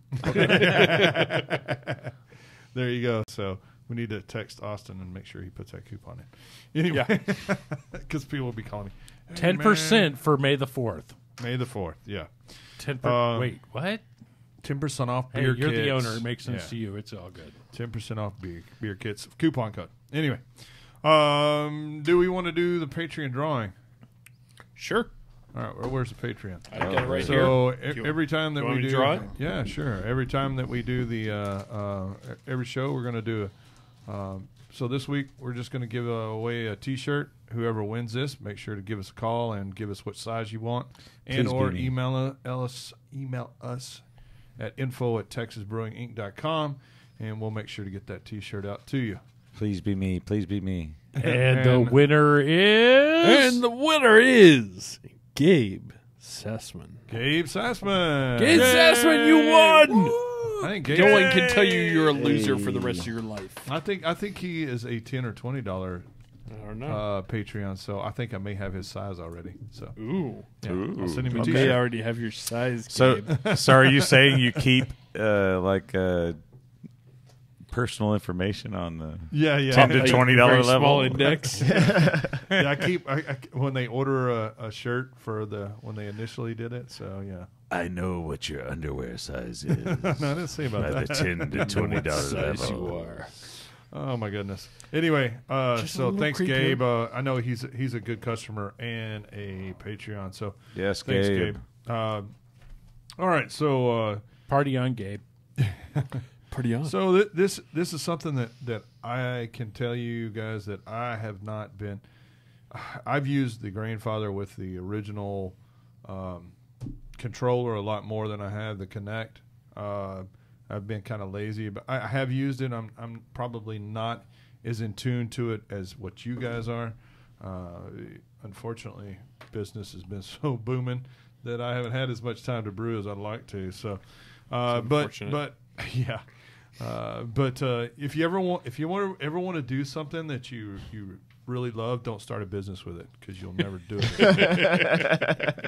There you go. So we need to text Austin and make sure he puts that coupon in. Anyway, because people will be calling me. Hey, 10% man. for May the 4th. May the 4th, yeah. 10%. Wait, what? 10% off Hey, beer you're kits. the owner. It makes sense to you. It's all good. 10% off beer kits. Coupon code. Anyway, do we want to do the Patreon drawing? Sure. All right, well, where's the Patreon? I got it right So here. every time that you want we me do, to draw it? Yeah, sure. Every time that we do the every show, we're going to do. So this week we're just going to give away a T-shirt. Whoever wins this, make sure to give us a call and give us what size you want, and Please or be me. email us at info@texasbrewinginc.com, and we'll make sure to get that T-shirt out to you. Please be me. Please be me. And the winner is... And the winner is Gabe Sassman. Gabe Sassman. Gabe Sassman, you won! I think Gabe, No one can tell you you're a loser for the rest of your life. I think he is a $10 or $20 I don't know. Patreon, so I think I may have his size already. So Ooh. yeah, I'll send him a You T-shirt. may already have your size, So, Gabe. so are you saying you keep personal information on the Yeah. $10 to $20 Very level? small index. Yeah, I keep when they order a shirt for when they initially did it. So yeah, I know what your underwear size is. no, I didn't say about By the that. $10 to $20 size you level. are. Oh my goodness. Anyway, Just a so little thanks, creep Gabe. here. I know he's a good customer and a Patreon. So Yes, thanks, Gabe. Gabe. All right, so Party on, Gabe. Pretty on. so this is something that I can tell you guys that I have not been. I've used the Grainfather with the original controller a lot more than I have the Connect. I've been kind of lazy, but I have used it. I'm probably not as in tune to it as what you guys are. Unfortunately, business has been so booming that I haven't had as much time to brew as I'd like to. So, but yeah. But if you ever want to do something that you really love, don't start a business with it because you'll never do it.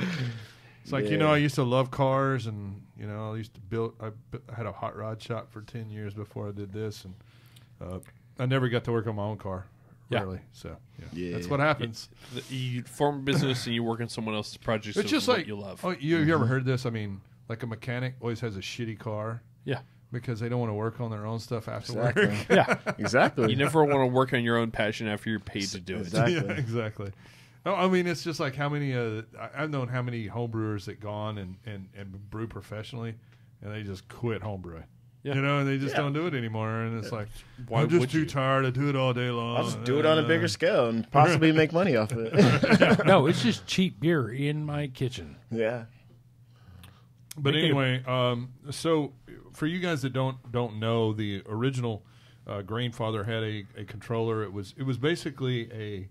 It's like, I used to love cars, and I used to build. I had a hot rod shop for 10 years before I did this, and I never got to work on my own car. Yeah. Really, so Yeah. that's what happens. You form a business and you work on someone else's projects. It's just what like you love. Oh, you ever heard this? I mean, like a mechanic always has a shitty car. Yeah. Because they don't want to work on their own stuff after work. Exactly. Yeah. Exactly. You never want to work on your own passion after you're paid to do it. Exactly. Yeah, exactly. No, I mean, it's just like how many. I've known how many homebrewers that gone and brew professionally, and they just quit homebrewing. Yeah. You know, and they just don't do it anymore. And it's like, Why I'm just would too you? tired to do it all day long. I'll just do it on a bigger scale and possibly make money off of it. No, it's just cheap beer in my kitchen. Yeah. But anyway, so for you guys that don't know, the original Grainfather had a controller. It was basically a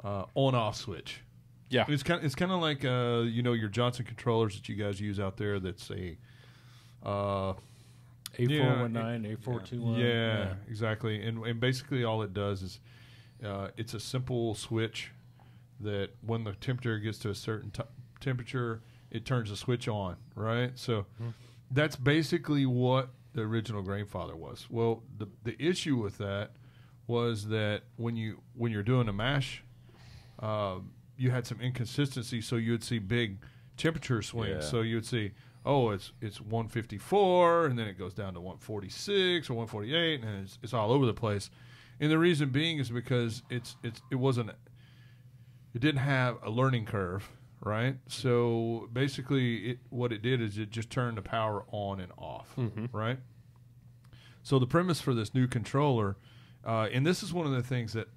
on-off switch. Yeah. It's kind of like your Johnson controllers that you guys use out there. That's a A419, A421. Yeah, exactly. And basically all it does is it's a simple switch that when the temperature gets to a certain temperature, it turns the switch on, right? So that's basically what the original Grainfather was. Well, the issue with that was that when you're doing a mash, you had some inconsistency, so you would see big temperature swings. Yeah. So you would see, it's 154, and then it goes down to 146 or 148, and it's all over the place. And the reason being is because it didn't have a learning curve, right? So basically, what it did is it just turned the power on and off, right? So the premise for this new controller, and this is one of the things that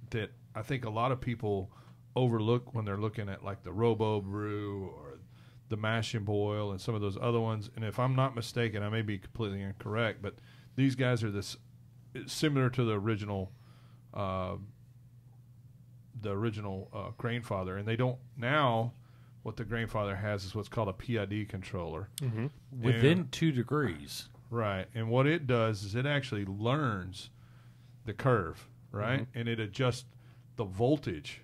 I think a lot of people overlook when they're looking at like the Robo Brew or the Mash and Boil and some of those other ones. And if I'm not mistaken, I may be completely incorrect, but these guys are similar to the original Grainfather, and they don't now. What the Grainfather has is what's called a PID controller. Within 2 degrees. Right. And what it does is it actually learns the curve, right? And it adjusts the voltage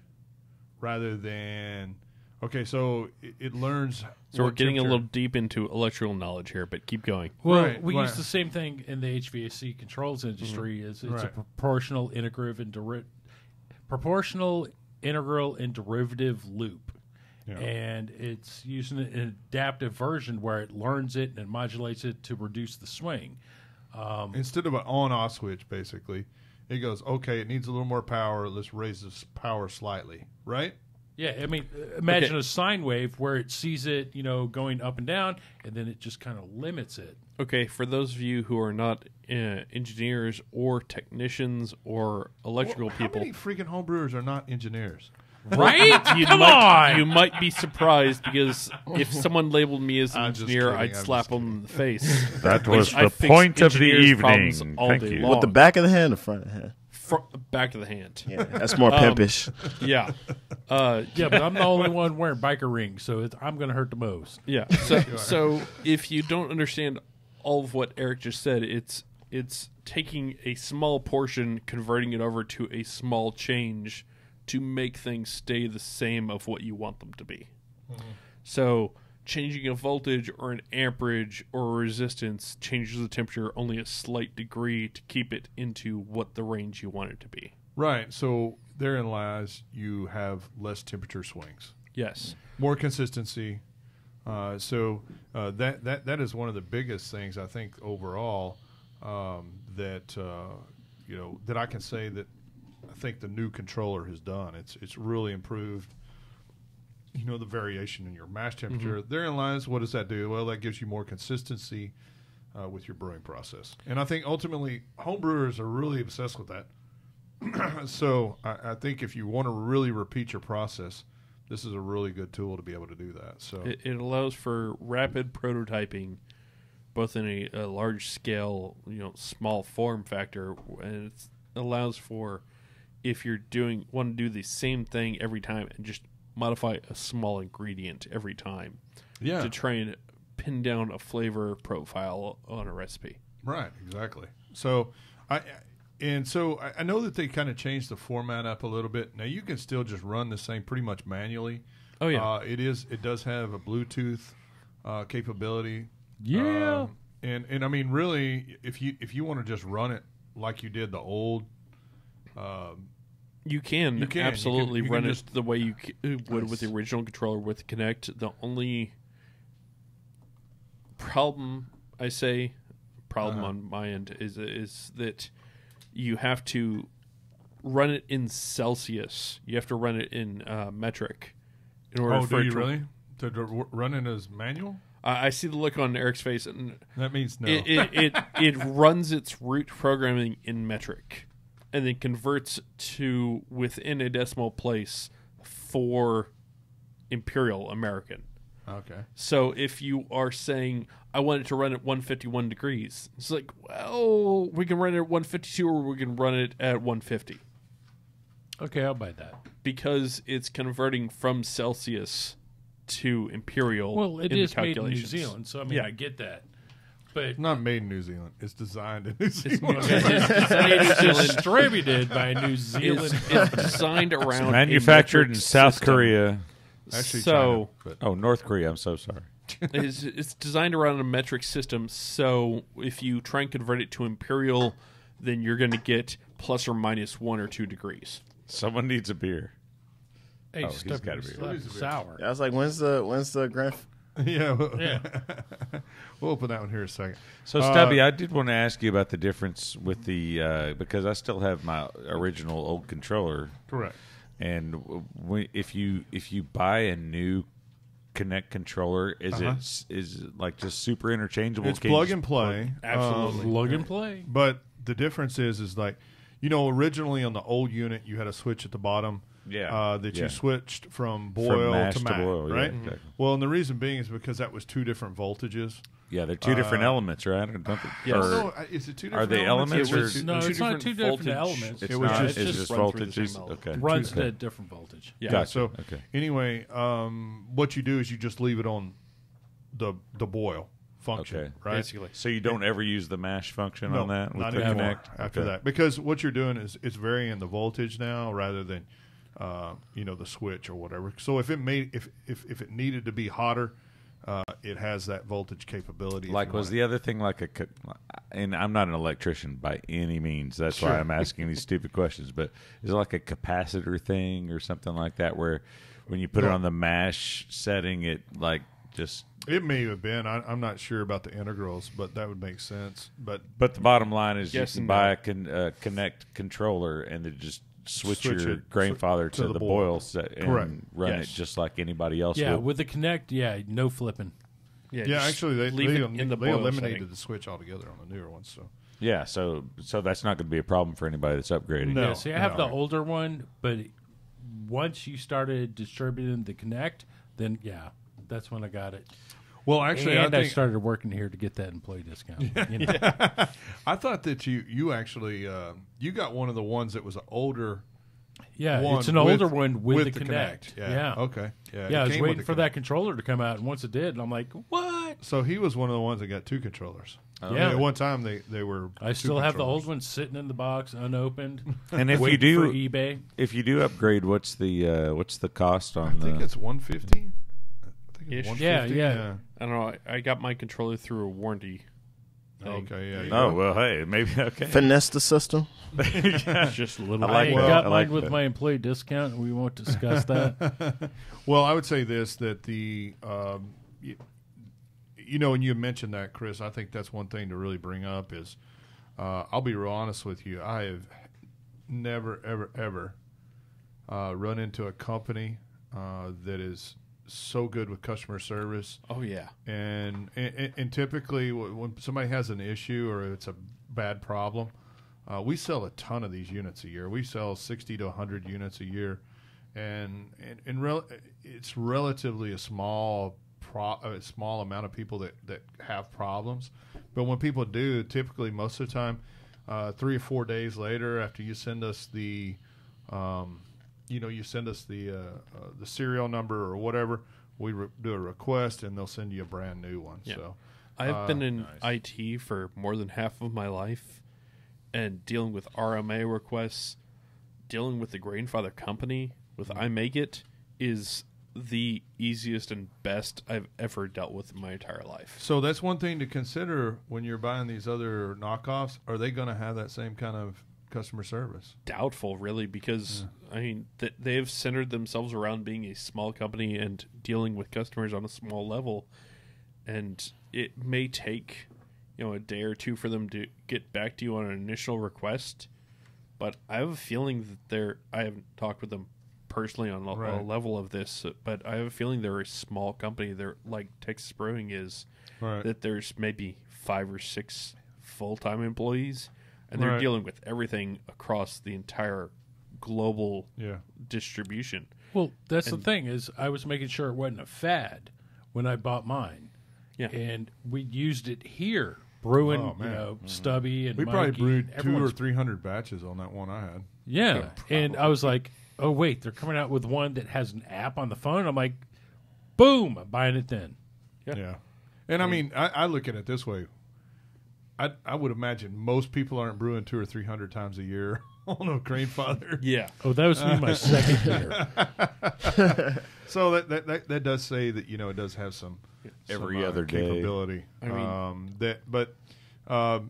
rather than... Okay, so it learns... So we're what getting a temperature- little deep into electrical knowledge here, but keep going. Well, Right, we right. use the same thing in the HVAC controls industry. It's a proportional, integral, and derivative loop. Yeah. And it's using an adaptive version where it learns it and it modulates it to reduce the swing. Instead of an on-off switch, basically, it goes, okay, it needs a little more power. Let's raise this power slightly, right? Yeah, I mean, imagine a sine wave where it sees it, going up and down, and then it just kind of limits it. Okay, for those of you who are not engineers or technicians or electrical people, How many freaking homebrewers are not engineers? Right? Come on! You might be surprised because if someone labeled me as an I'm just engineer, kidding, I'd I'm slap just them in the face. That Which was I the fix point of the engineers' problems evening. all Thank day you. long. With the back of the hand or front of the hand? Back of the hand. Yeah, that's more pimpish. Yeah. Yeah, but I'm the only one wearing biker rings, so I'm going to hurt the most. Yeah. So if you don't understand all of what Eric just said, it's taking a small portion, converting it over to a small change to make things stay the same of what you want them to be. So changing a voltage or an amperage or a resistance changes the temperature only a slight degree to keep it into what the range you want it to be. Right. So therein lies you have less temperature swings, Yes. more consistency. So that is one of the biggest things I think overall that I can say that I think the new controller has done. It's really improved. The variation in your mash temperature. Therein lies, what does that do? Well, that gives you more consistency with your brewing process. And I think ultimately homebrewers are really obsessed with that. So I think if you want to really repeat your process, this is a really good tool to be able to do that. So It allows for rapid prototyping, both in a large scale, small form factor, and it allows for if you're want to do the same thing every time and just modify a small ingredient every time to try and pin down a flavor profile on a recipe. Right, exactly. So I know that they kind of changed the format up a little bit. Now you can still just run the same pretty much manually. Oh yeah. It does have a Bluetooth capability. Yeah. And I mean really if you want to just run it like you did the old You can absolutely you can run just- it the way you would with the original controller with Kinect. The only problem on my end is that you have to run it in Celsius. You have to run it in metric in order for do it you to really? To run it as manual? I see the look on Eric's face, and That means no. it runs its root programming in metric, and then converts to within a decimal place for Imperial American. Okay. So if you are saying, I want it to run at 151 degrees, it's like, well, we can run it at 152 or we can run it at 150. Okay, I'll buy that. Because it's converting from Celsius to Imperial. Well, it in is the made in New calculations. Zealand, so I mean, Yeah. I get that. But Not made in New Zealand. It's designed in New Zealand. it's distributed by New Zealand. It's designed around a Manufactured in metric South system. Korea. Actually, So- China, Oh, North Korea. I'm so sorry. It's designed around a metric system, so if you try and convert it to Imperial, then you're going to get plus or minus 1 or 2 degrees. Someone needs a beer. Hey, Oh, he's stuff gotta your be. stuff sour. I was like, when's the Grand? but yeah, Yeah. we'll open that one here in a second. So, Stubby, I did want to ask you about the difference with the because I still have my original old controller, Correct. and if you buy a new Connect controller, is it like just super interchangeable? It's Can you plug just and play. Absolutely. Plug and play. But the difference is like, originally on the old unit, you had a switch at the bottom. Yeah. That Yeah. you switched from boil mash to to mat, boil, yeah, right? exactly. Well, and the reason being is because that was two different voltages. Yeah, they're two different elements, right? Or don't they- Yes. or- No, is it two different are they elements It or was No, two it's not two different voltage. elements. it's it was not? just- It's just just run through the voltages. same element. Okay. Runs Okay. at a different voltage. Yeah. Yeah. So Okay. anyway, what you do is you just leave it on the boil function, Okay. right? Basically. So you don't ever use the mash function No, on that? with not the anymore Connect? after Okay. that, because what you're doing is it's varying the voltage now rather than the switch or whatever. So if it needed to be hotter, it has that voltage capability. if Like, you was want the other thing like and I'm not an electrician by any means. That's why Sure. I'm asking these stupid questions. But is it like a capacitor thing or something like that where when you put it No. on the mash setting, it like just... It may have been. I'm not sure about the integrals, but that would make sense. But But the bottom line is Yes you can and buy no. a Connect controller and then just switch Switch your it Grainfather to to the the boil. boil set and Correct. run Yes. it just like anybody else Yeah, would. with the Connect, no flipping. yeah, just actually, leave they it in the they boil eliminated setting. the switch altogether on the newer ones. So Yeah, so that's not going to be a problem for anybody that's upgrading. No. Yeah, see, I have no. the older one, but once you started distributing the Connect, then that's when I got it. well, actually, And I I think started working here to get that employee discount. You know? I thought that you actually you got one of the ones that was an older. Yeah, one it's an older one with the Connect. Yeah. Okay. Yeah. Yeah, I it was came with waiting the for that controller to come out, and once it did, and I'm like, what? So he was one of the ones that got two controllers. Yeah. I mean, at one time they were. I two still have the controllers. old one sitting in the box, unopened. And if you waiting for do eBay, if you do upgrade, what's the cost I on think the it's 150. I think it's Ish. 150. Yeah. I don't know. I got my controller through a warranty. Okay. Yeah. you Oh, know. well, hey, maybe okay. Finesse the system. Just a little. I like I that. got I mine like with that. my employee discount, and we won't discuss that. Well, I would say this that the and you mentioned that, Chris. I think that's one thing to really bring up is I'll be real honest with you. I have never ever run into a company that is so good with customer service. Oh yeah. And typically when somebody has an issue or it's a bad problem, we sell a ton of these units a year. We sell 60 to 100 units a year, and it's relatively a small amount of people that have problems. But when people do, typically most of the time, 3 or 4 days later after you send us the you send us the serial number or whatever, we do a request and they'll send you a brand new one. Yeah. So I've been in IT for more than half of my life, and dealing with RMA requests, dealing with the Grainfather company with iMakeIt is the easiest and best I've ever dealt with in my entire life. So that's one thing to consider when you're buying these other knockoffs. Are they going to have that same kind of customer service? Doubtful, really, because I mean they've centered themselves around being a small company and dealing with customers on a small level, and it may take a day or two for them to get back to you on an initial request. But I have a feeling that I haven't talked with them personally on a level of this, but I have a feeling they're a small company. They're like Texas Brewing is, that there's maybe 5 or 6 full-time employees, and they're dealing with everything across the entire global distribution. Well, that's the thing is I was making sure it wasn't a fad when I bought mine. Yeah. And we used it here, brewing, Stubby and we Mikey, probably brewed 200 or 300 batches on that one I had. Yeah. And I was like, oh, wait, they're coming out with one that has an app on the phone. I'm like, boom, I'm buying it then. Yeah. And I mean, I look at it this way. I would imagine most people aren't brewing 200 or 300 times a year on a Grainfather. Yeah. Oh, that was me my second year. So that does say that, it does have some every other day capability. I mean,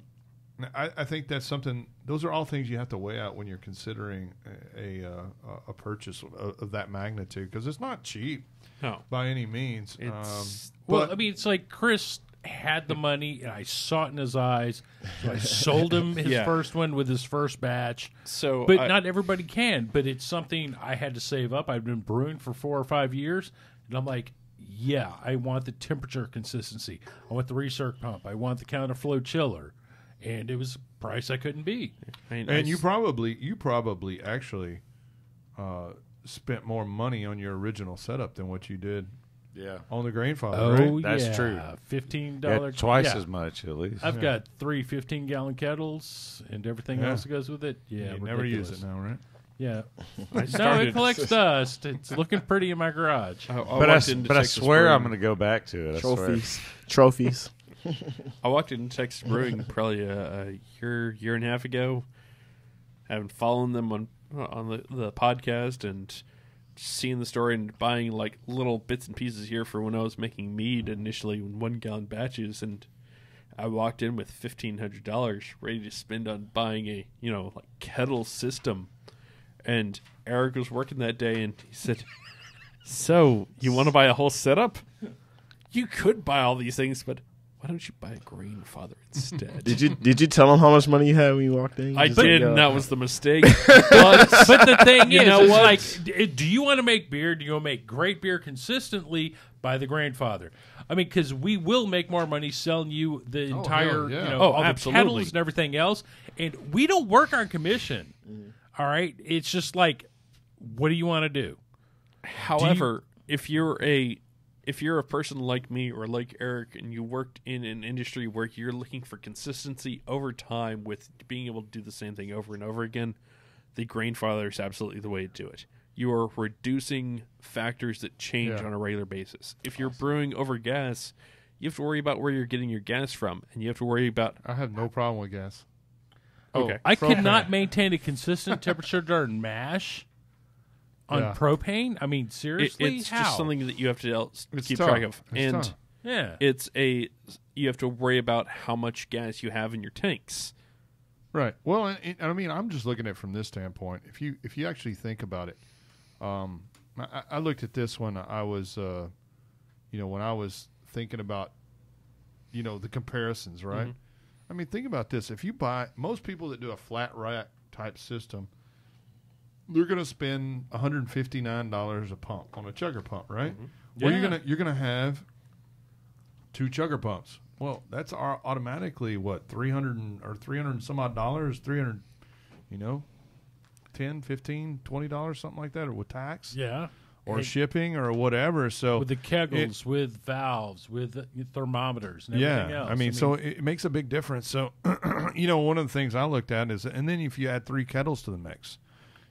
I think that's something. Those are all things you have to weigh out when you're considering a purchase of that magnitude, because it's not cheap by any means. It's like Chris had the money, and I saw it in his eyes, so I sold him his first one with his first batch. But not everybody can. But it's something I had to save up. I've been brewing for 4 or 5 years, and I'm like, yeah, I want the temperature consistency. I want the recirc pump. I want the counterflow chiller. And it was a price I couldn't beat. And you probably actually spent more money on your original setup than what you did on the Grainfather, right? That's true. $15. Twice as much, at least. I've got 3 15-gallon kettles and everything else that goes with it. Yeah, you never use it now, right? Yeah. No, it collects dust. It's looking pretty in my garage. But I swear I'm going to go back to it. Trophies. I walked into Texas Brewing probably a year and a half ago. Having followed them on the podcast and seeing the story and buying like little bits and pieces here for when I was making mead initially in 1-gallon batches, and I walked in with $1,500 ready to spend on buying a kettle system. And Eric was working that day, and he said, "So you want to buy a whole setup? You could buy all these things, but why don't you buy a Grainfather instead?" Did you tell him how much money you had when you walked in? I did, and that was the mistake. but the thing is, it's like, do you want to make beer? Do you want to make great beer consistently? Buy the Grainfather. I mean, because we will make more money selling you the entire, all the kettles and everything else, and we don't work on commission. All right, it's just like, what do you want to do? However, if you're a person like me or like Eric and you worked in an industry where you're looking for consistency over time with being able to do the same thing over and over again, the Grainfather is absolutely the way to do it. You are reducing factors that change on a regular basis. If you're brewing over gas, you have to worry about where you're getting your gas from, and you have to worry about... I have no problem with gas. Okay. I cannot maintain a consistent temperature during mash on propane. I mean, seriously, it's just something that you have to keep track of, and you have to worry about how much gas you have in your tanks. Right. Well, I mean, I'm just looking at it from this standpoint. If you actually think about it, I looked at this when I was, when I was thinking about, the comparisons, right? Mm-hmm. I mean, think about this. If you buy, most people that do a flat rack type system, they're going to spend $159 a pump on a chugger pump, right? Mm-hmm. Well, you're gonna have 2 chugger pumps. Well, that's automatically what, $300 and some odd dollars, 300, $10, $15, $20, something like that, or with tax, or shipping or whatever. So with the kegels, with valves, with thermometers, and everything else. I mean, so it makes a big difference. So, one of the things I looked at is, and then if you add 3 kettles to the mix,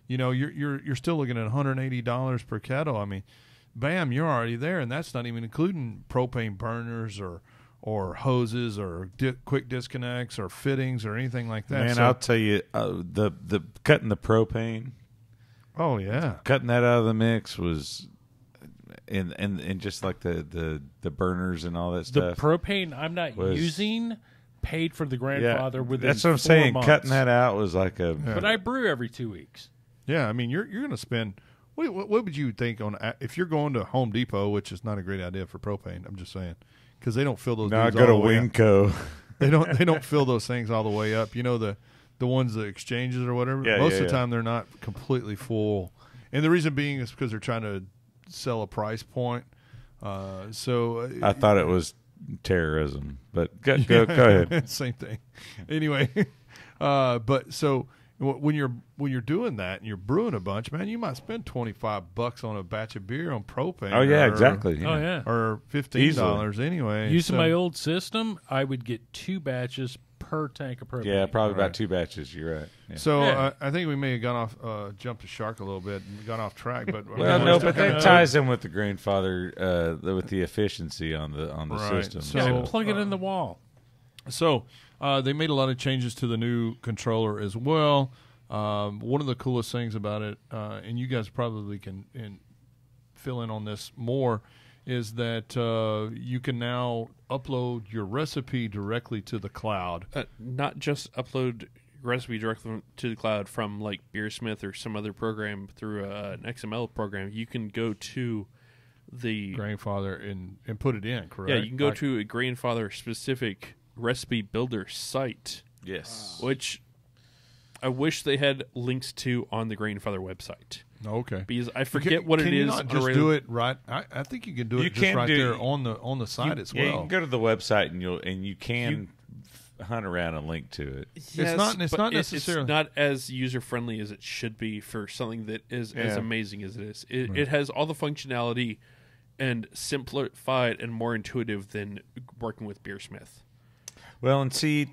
you're still looking at $180 per kettle. I mean, bam, you're already there, and that's not even including propane burners or hoses or quick disconnects or fittings or anything like that. Man, I'll tell you, the cutting the propane. Oh yeah, cutting that out of the mix was, and just like the burners and all that stuff. The propane I'm not using paid for the Grainfather within that's what I'm 4 saying. months. Cutting that out was like a. But I brew every 2 weeks. Yeah, I mean, you're going to spend. What would you think on if you're going to Home Depot, which is not a great idea for propane? I'm just saying, because they don't fill those. No, go to Winco. They don't fill those things all the way up. The ones, the exchanges or whatever. Most of the time they're not completely full, And the reason being is because they're trying to sell a price point. So I thought it was terrorism, but go ahead. Same thing. Anyway, but so when you're doing that and you're brewing a bunch, man, you might spend $25 on a batch of beer on propane. Oh yeah, exactly. Oh yeah. Or $15 anyway. Using my old system, I would get 2 batches per tank of propane. Yeah, probably about 2 batches. You're right. Yeah. So Yeah. I think we may have gone off, jumped the shark a little bit and gone off track. But Well, no, but that ties in with the Grainfather, with the efficiency on the Right. system. So- Yeah, plug it in the wall. So they made a lot of changes to the new controller as well. One of the coolest things about it, and you guys probably can fill in on this more, is that you can now upload your recipe directly to the cloud. Not just upload recipe directly to the cloud from like Beersmith or some other program through an XML program. You can go to the Grainfather and put it in, correct? Yeah, you can go to a Grainfather specific recipe builder site, Yes. which I wish they had links to on the Grainfather website. Okay. Because I forget what can it you is. not just already. do it right? I think you can do You it just can right do- there on the site as well. Yeah, you can go to the website and you can hunt around and link to it. Yes, it's but not necessarily It's not as user friendly as it should be for something that is as amazing as it is. It has all the functionality and simplified and more intuitive than working with Beersmith. Well, and see,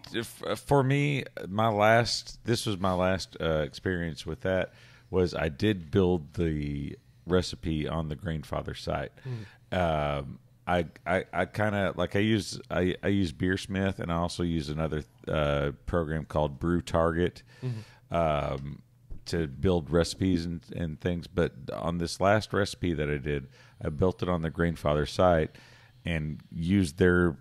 for me, this was my last experience with that. Was I did build the recipe on the Grainfather site. I kind of like I use Beersmith, and I also use another program called Brew Target to build recipes and things. But on this last recipe that I did, I built it on the Grainfather site and used their,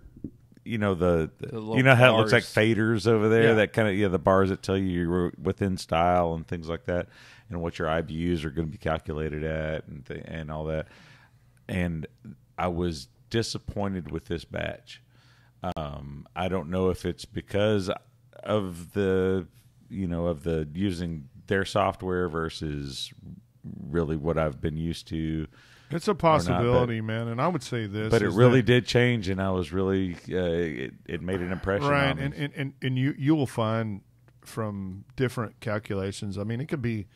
you know, the you know how it looks like faders over there, that kind of the bars that tell you you're within style and things like that, and what your IBUs are going to be calculated at and all that. And I was disappointed with this batch. I don't know if it's because of the using their software versus really what I've been used to. It's a possibility, man, and I would say this. But it really did change, and I was really it made an impression. Right, on me. and you will find from different calculations. I mean, it could be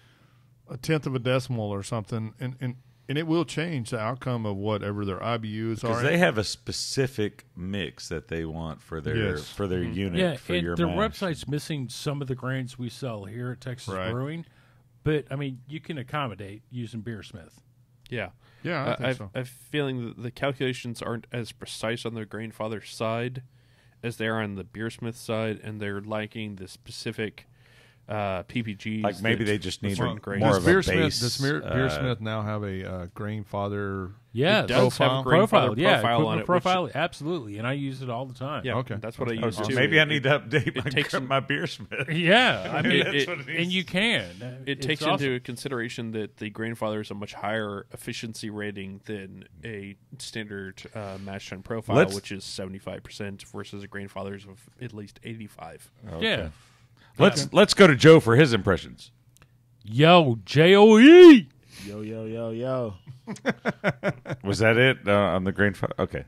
1/10 of a decimal or something, and it will change the outcome of whatever their IBUs are. Because they have a specific mix that they want for their unit. Yeah, for and your their mash. website's missing some of the grains we sell here at Texas Right. Brewing, but I mean, you can accommodate using Beersmith. Yeah. Yeah, I think so. I have a feeling that the calculations aren't as precise on the Grainfather side as they are on the Beersmith side, and they're liking the specific PPGs. Like maybe that they just need certain more grains. of a base. Does Beersmith now have a Grainfather? Yeah, It does have a profile. Grainfather Yeah, profile on equipment it, profile, absolutely, and I use it all the time. Yeah, Okay. that's what I Oh, use so too. maybe I need to It update takes my Beersmith. Yeah, I mean, That's what it is. and you can. It It's takes awesome. into consideration that the Grainfather is a much higher efficiency rating than a standard mash tun profile, Let's- which is 75% versus a Grainfather's of at least 85. Yeah. Let's go to Joe for his impressions. Yo, J-O-E! Yo, yo, yo, yo. Was that it on the Grainfather? Okay.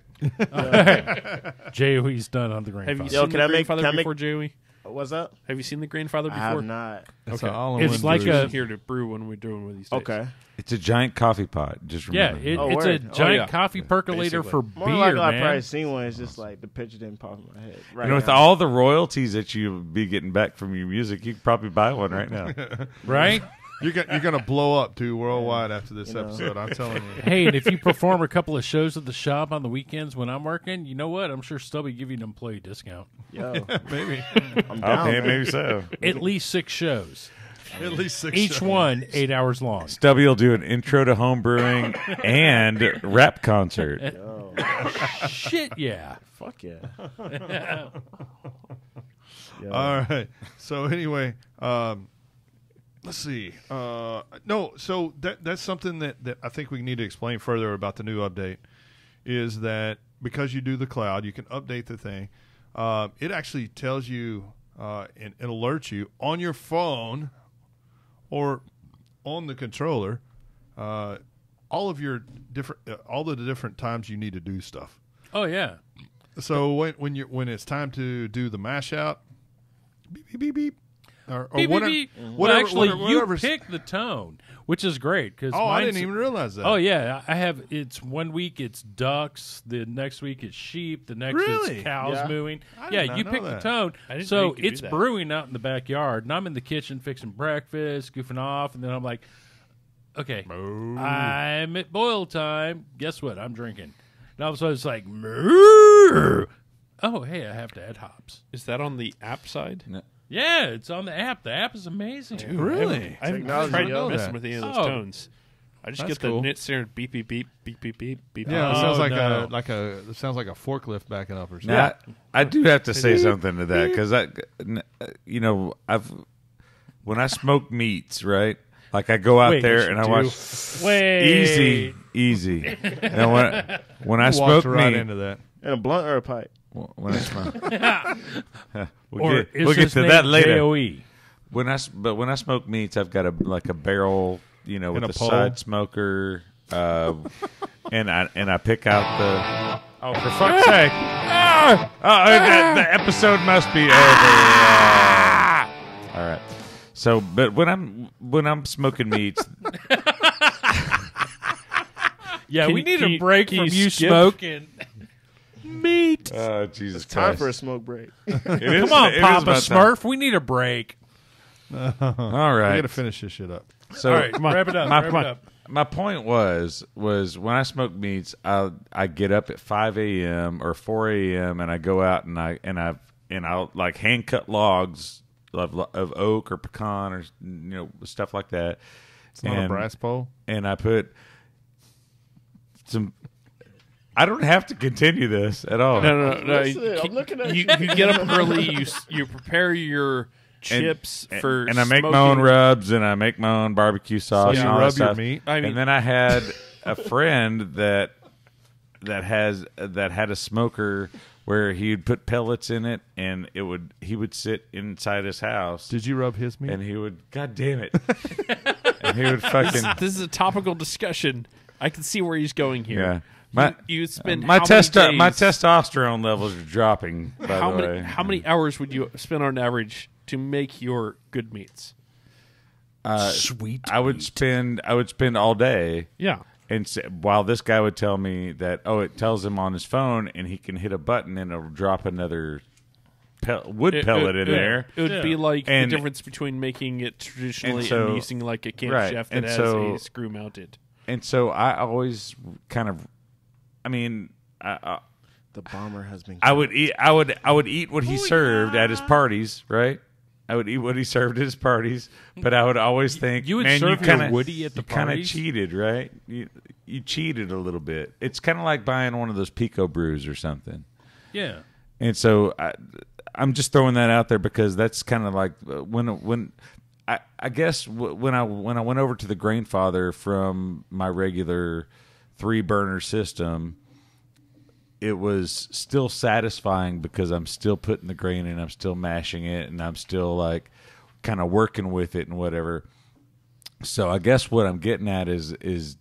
J-O-E's done on the grain. Have you file. Yo, seen can the I make- Grainfather can I make- before, Joey? What's up? Have you seen the Grainfather I before? have not. It's Okay. an all-in-one It's like brew. a- Here to brew when we're doing with these days. Okay. It's a giant coffee pot. Just Yeah, remember. it's a word. giant yeah. coffee percolator Basically. for More beer, likely I've man. probably seen one. It's just like the picture didn't pop in my head. Right And with now. all the royalties that you'll be getting back from your music, you could probably buy one right now. Right? You're going to blow up, too, worldwide after this You know. episode. I'm telling you. Hey, and if you perform a couple of shows at the shop on the weekends when I'm working, you know what? I'm sure Stubby give you an employee discount. Yo, Maybe. I'm down. Okay, man. maybe so. At least 6 shows. At least 6 Each shows. one 8 hours long. Stubby will do an intro to home brewing and rap concert. Yo, Shit, yeah. fuck yeah. Yo. All right. So anyway, let's see. No, so that's something that I think we need to explain further about the new update is that because you do the cloud, you can update the thing. It actually tells you and it alerts you on your phone or on the controller all of your different, all of the different times you need to do stuff. Oh yeah. So when it's time to do the mash out, beep beep beep beep, or Beep, whatever, beep, beep. whatever, Well, actually, whatever, you pick the tone, which is great because Oh, I didn't even realize that. Oh yeah, I have. It's 1 week it's ducks, the next week it's sheep, the next Really? it's cows Yeah. mooing. I did Yeah, not you know pick the that. tone. I didn't know So you could do it's that. brewing out in the backyard, and I'm in the kitchen fixing breakfast, goofing off, and then I'm like, okay, I'm at boil time. Guess what? I'm drinking. And all of a sudden it's like, "Moo." Oh hey, I have to add hops. Is that on the app side? Yeah, it's on the app. The app is amazing. Really? I haven't Technology, tried yo. messing that. with any of those Oh. tones. I just That's get the cool. knit standard beep beep beep beep beep beep beep. Yeah, it Oh, sounds no. it sounds like a forklift backing up or something. Now, I do have to say something to that because when I smoke meats, right? Like I go out Wait, there yes, and you I do. watch Wait. easy. And when I Walked smoke right meat, into that. And a blunt or a pipe? when I smoke, we'll Or get, we'll get his to name that later. J-O-E? When I smoke meats, I've got a barrel, with And a a pole. side smoker, and I pick out the. Oh, for fuck's sake! The episode must be over. All right. So, but when I'm smoking meats, Yeah, Can we you- need can a you- break can from you you skip? smoking meat. oh Jesus Time Christ! for a smoke break. It is- Come on, it is Papa about time. Smurf. We need a break. All I right. got to finish this shit up. So All right, wrap it up. my, Wrap my, it up. my point was when I smoke meats, I get up at 5 a.m. or 4 a.m. and I go out and I'll like hand cut logs of oak or pecan or stuff like that. It's not a brass pole. And I put some. I don't have to continue this at all. No. Listen, I'm looking at you get up early. You prepare your chips for and I make my smoking. own rubs and I make my own barbecue sauce. So and you all that rub your stuff. meat? I mean- and then I had a friend that had a smoker where he'd put pellets in it, and he would sit inside his house. Did you rub his meat? And he would, God damn it, and he would fucking This is a topical discussion. I can see where he's going here. yeah. You spend My how many my days- testosterone levels are dropping. By How the many way, how many hours would you spend on average to make your good meats? Sweet. I would spend all day. Yeah. And while this guy would tell me that, it tells him on his phone, and he can hit a button and it'll drop another wood pellet in there. It would be like And- the difference between making it traditionally and so- using like a right, camshaft that and has so- a screw mounted. And so I always kind of, The bomber has been. I would eat what he served at his parties, right? I would eat what he served at his parties, but I would always think, You would man, serve you your kinda, Woody at the you kind of parties? cheated, right? You cheated a little bit. It's kind of like buying one of those Pico brews or something. Yeah. And so I'm just throwing that out there because that's kind of like when I guess when I went over to the Grainfather from my regular 3-burner system, it was still satisfying because I'm still putting the grain in, I'm still mashing it, and I'm still like kind of working with it and whatever. So I guess what I'm getting at is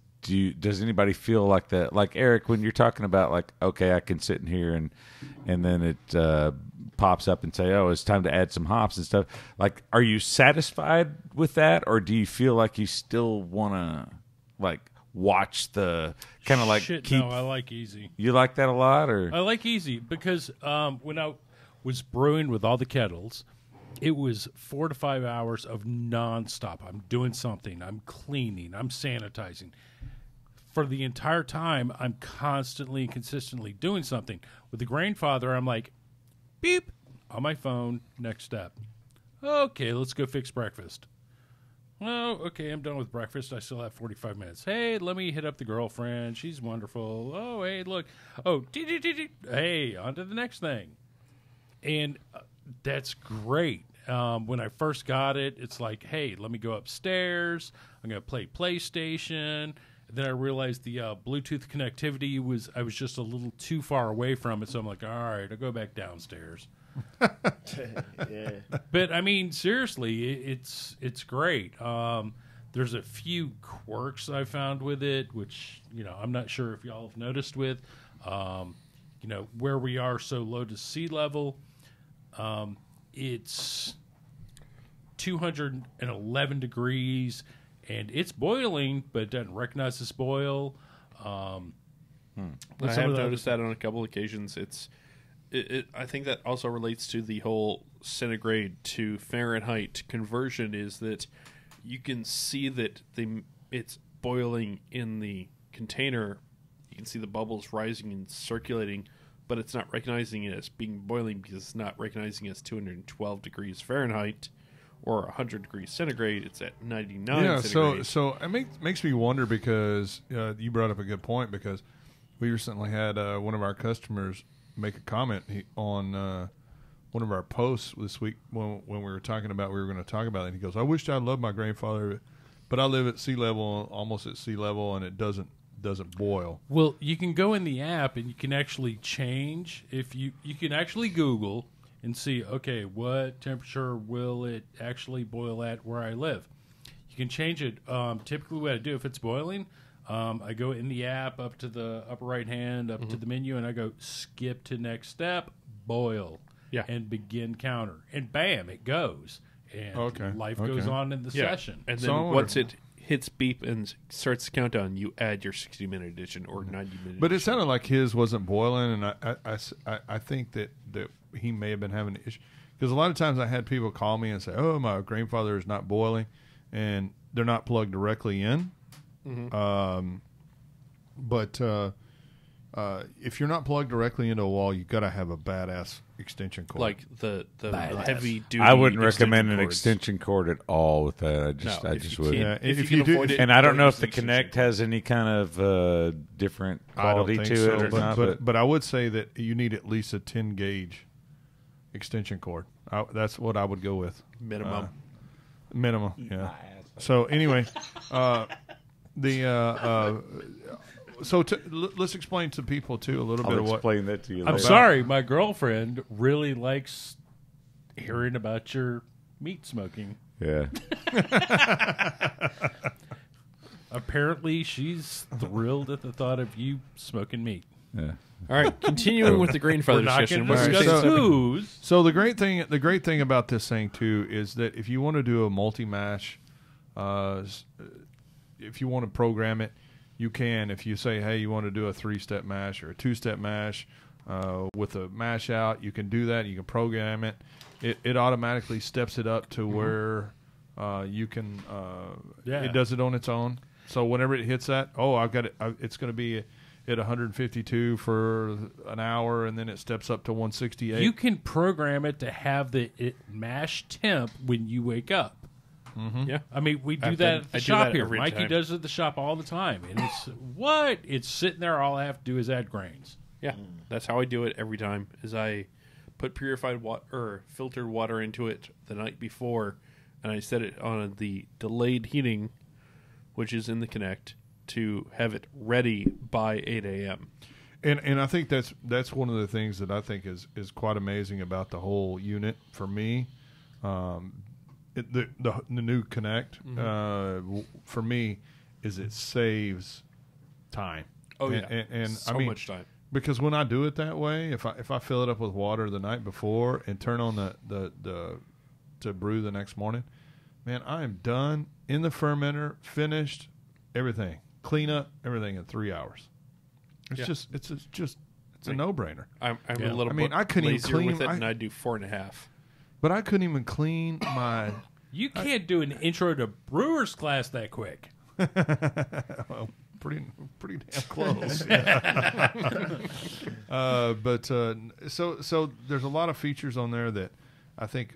does anybody feel like that? Like Eric, when you're talking about like, okay, I can sit in here and then it pops up and say, oh, it's time to add some hops and stuff. Like, are you satisfied with that, or do you feel like you still want to like watch the kind of like Shit, keep? no, I like easy. You like that a lot, or I like easy because when I was brewing with all the kettles, it was 4 to 5 hours of nonstop. I'm doing something. I'm cleaning. I'm sanitizing. For the entire time, I'm constantly and consistently doing something. With the Grainfather, I'm like, beep, on my phone, next step. Okay, let's go fix breakfast. Oh, okay, I'm done with breakfast. I still have 45 minutes. Hey, let me hit up the girlfriend. She's wonderful. Oh, hey, look. Oh, hey, on to the next thing. And that's great. When I first got it, it's like, hey, let me go upstairs. I'm going to play PlayStation. Then I realized the Bluetooth connectivity I was just a little too far away from it. So I'm like, all right, I'll go back downstairs. Yeah. But I mean, seriously, it's great. There's a few quirks I found with it, which, I'm not sure if y'all have noticed with, where we are so low to sea level. It's 211 degrees, and it's boiling, but it doesn't recognize this boil. I have noticed that on a couple occasions. I think that also relates to the whole centigrade to Fahrenheit conversion, is that you can see that it's boiling in the container. You can see the bubbles rising and circulating, but it's not recognizing it as being boiling because it's not recognizing it as 212 degrees Fahrenheit or 100 degrees centigrade. It's at 99 centigrade. So it makes me wonder, because you brought up a good point, because we recently had one of our customers make a comment on one of our posts this week when we were talking about we were going to talk about it. And he goes, "I wished I loved my Grainfather, but I live at sea level, almost at sea level, and it doesn't boil." Well, you can go in the app and you can actually change. If you can actually Google and see, okay, what temperature will it actually boil at where I live? You can change it. Typically what I do, if it's boiling, I go in the app up to the upper right hand, up to the menu, and I go skip to next step, boil, and begin counter. And bam, it goes. And life goes on in the session. And then once it hits beep and starts the countdown, you add your 60-minute edition or 90-minute But edition. it sounded like his wasn't boiling, and I think that he may have been having an issue. Because a lot of times I had people call me and say, "Oh, my Grainfather is not boiling," and they're not plugged directly in. But if you're not plugged directly into a wall, you got to have a badass extension cord. Like the heavy duty. I wouldn't recommend an cords. extension cord at all with that. I just wouldn't. Yeah, if you can avoid it, And I don't know if the extension Connect has any kind of different quality I don't to think it so, or not. but I would say that you need at least a 10 gauge extension cord. That's what I would go with. minimum. Minimum, yeah. So anyway, let's explain to people too a little bit I'll of what. explain that to you I'm later. sorry, my girlfriend really likes hearing about your meat smoking. Yeah. Apparently, she's thrilled at the thought of you smoking meat. Yeah. All right, continuing with the Grainfather discussion. We're not going to discuss booze. So the great thing about this thing too is that if you want to do a multi mash, if you want to program it, you can. If you say, hey, you want to do a 3-step mash or a 2-step mash with a mash out, you can do that. You can program it. It automatically steps it up to where you can. It does it on its own. So whenever it hits that, I've got it. It's going to be at 152 for an hour, and then it steps up to 168. You can program it to have the mash temp when you wake up. Yeah, I mean, we do that at the shop here. Mikey time. does it at the shop all the time, and it's sitting there. All I have to do is add grains. Yeah, that's how I do it every time. Is I put purified water or filtered water into it the night before, and I set it on the delayed heating, which is in the Connect, to have it ready by 8 a.m. And I think that's one of the things that I think is quite amazing about the whole unit for me. The new Connect for me is it saves time. Oh yeah, and so I mean, much time. Because when I do it that way, if I fill it up with water the night before and turn on the to brew the next morning, man, I am done in the fermenter, finished, everything, clean up everything in 3 hours. It's it's a no brainer. I'm a little. I mean, bit I couldn't even lazier clean. with it, and I do 4.5. But I couldn't even clean my. You can't do an intro to Brewers class that quick. Well, pretty damn close. So there's a lot of features on there that I think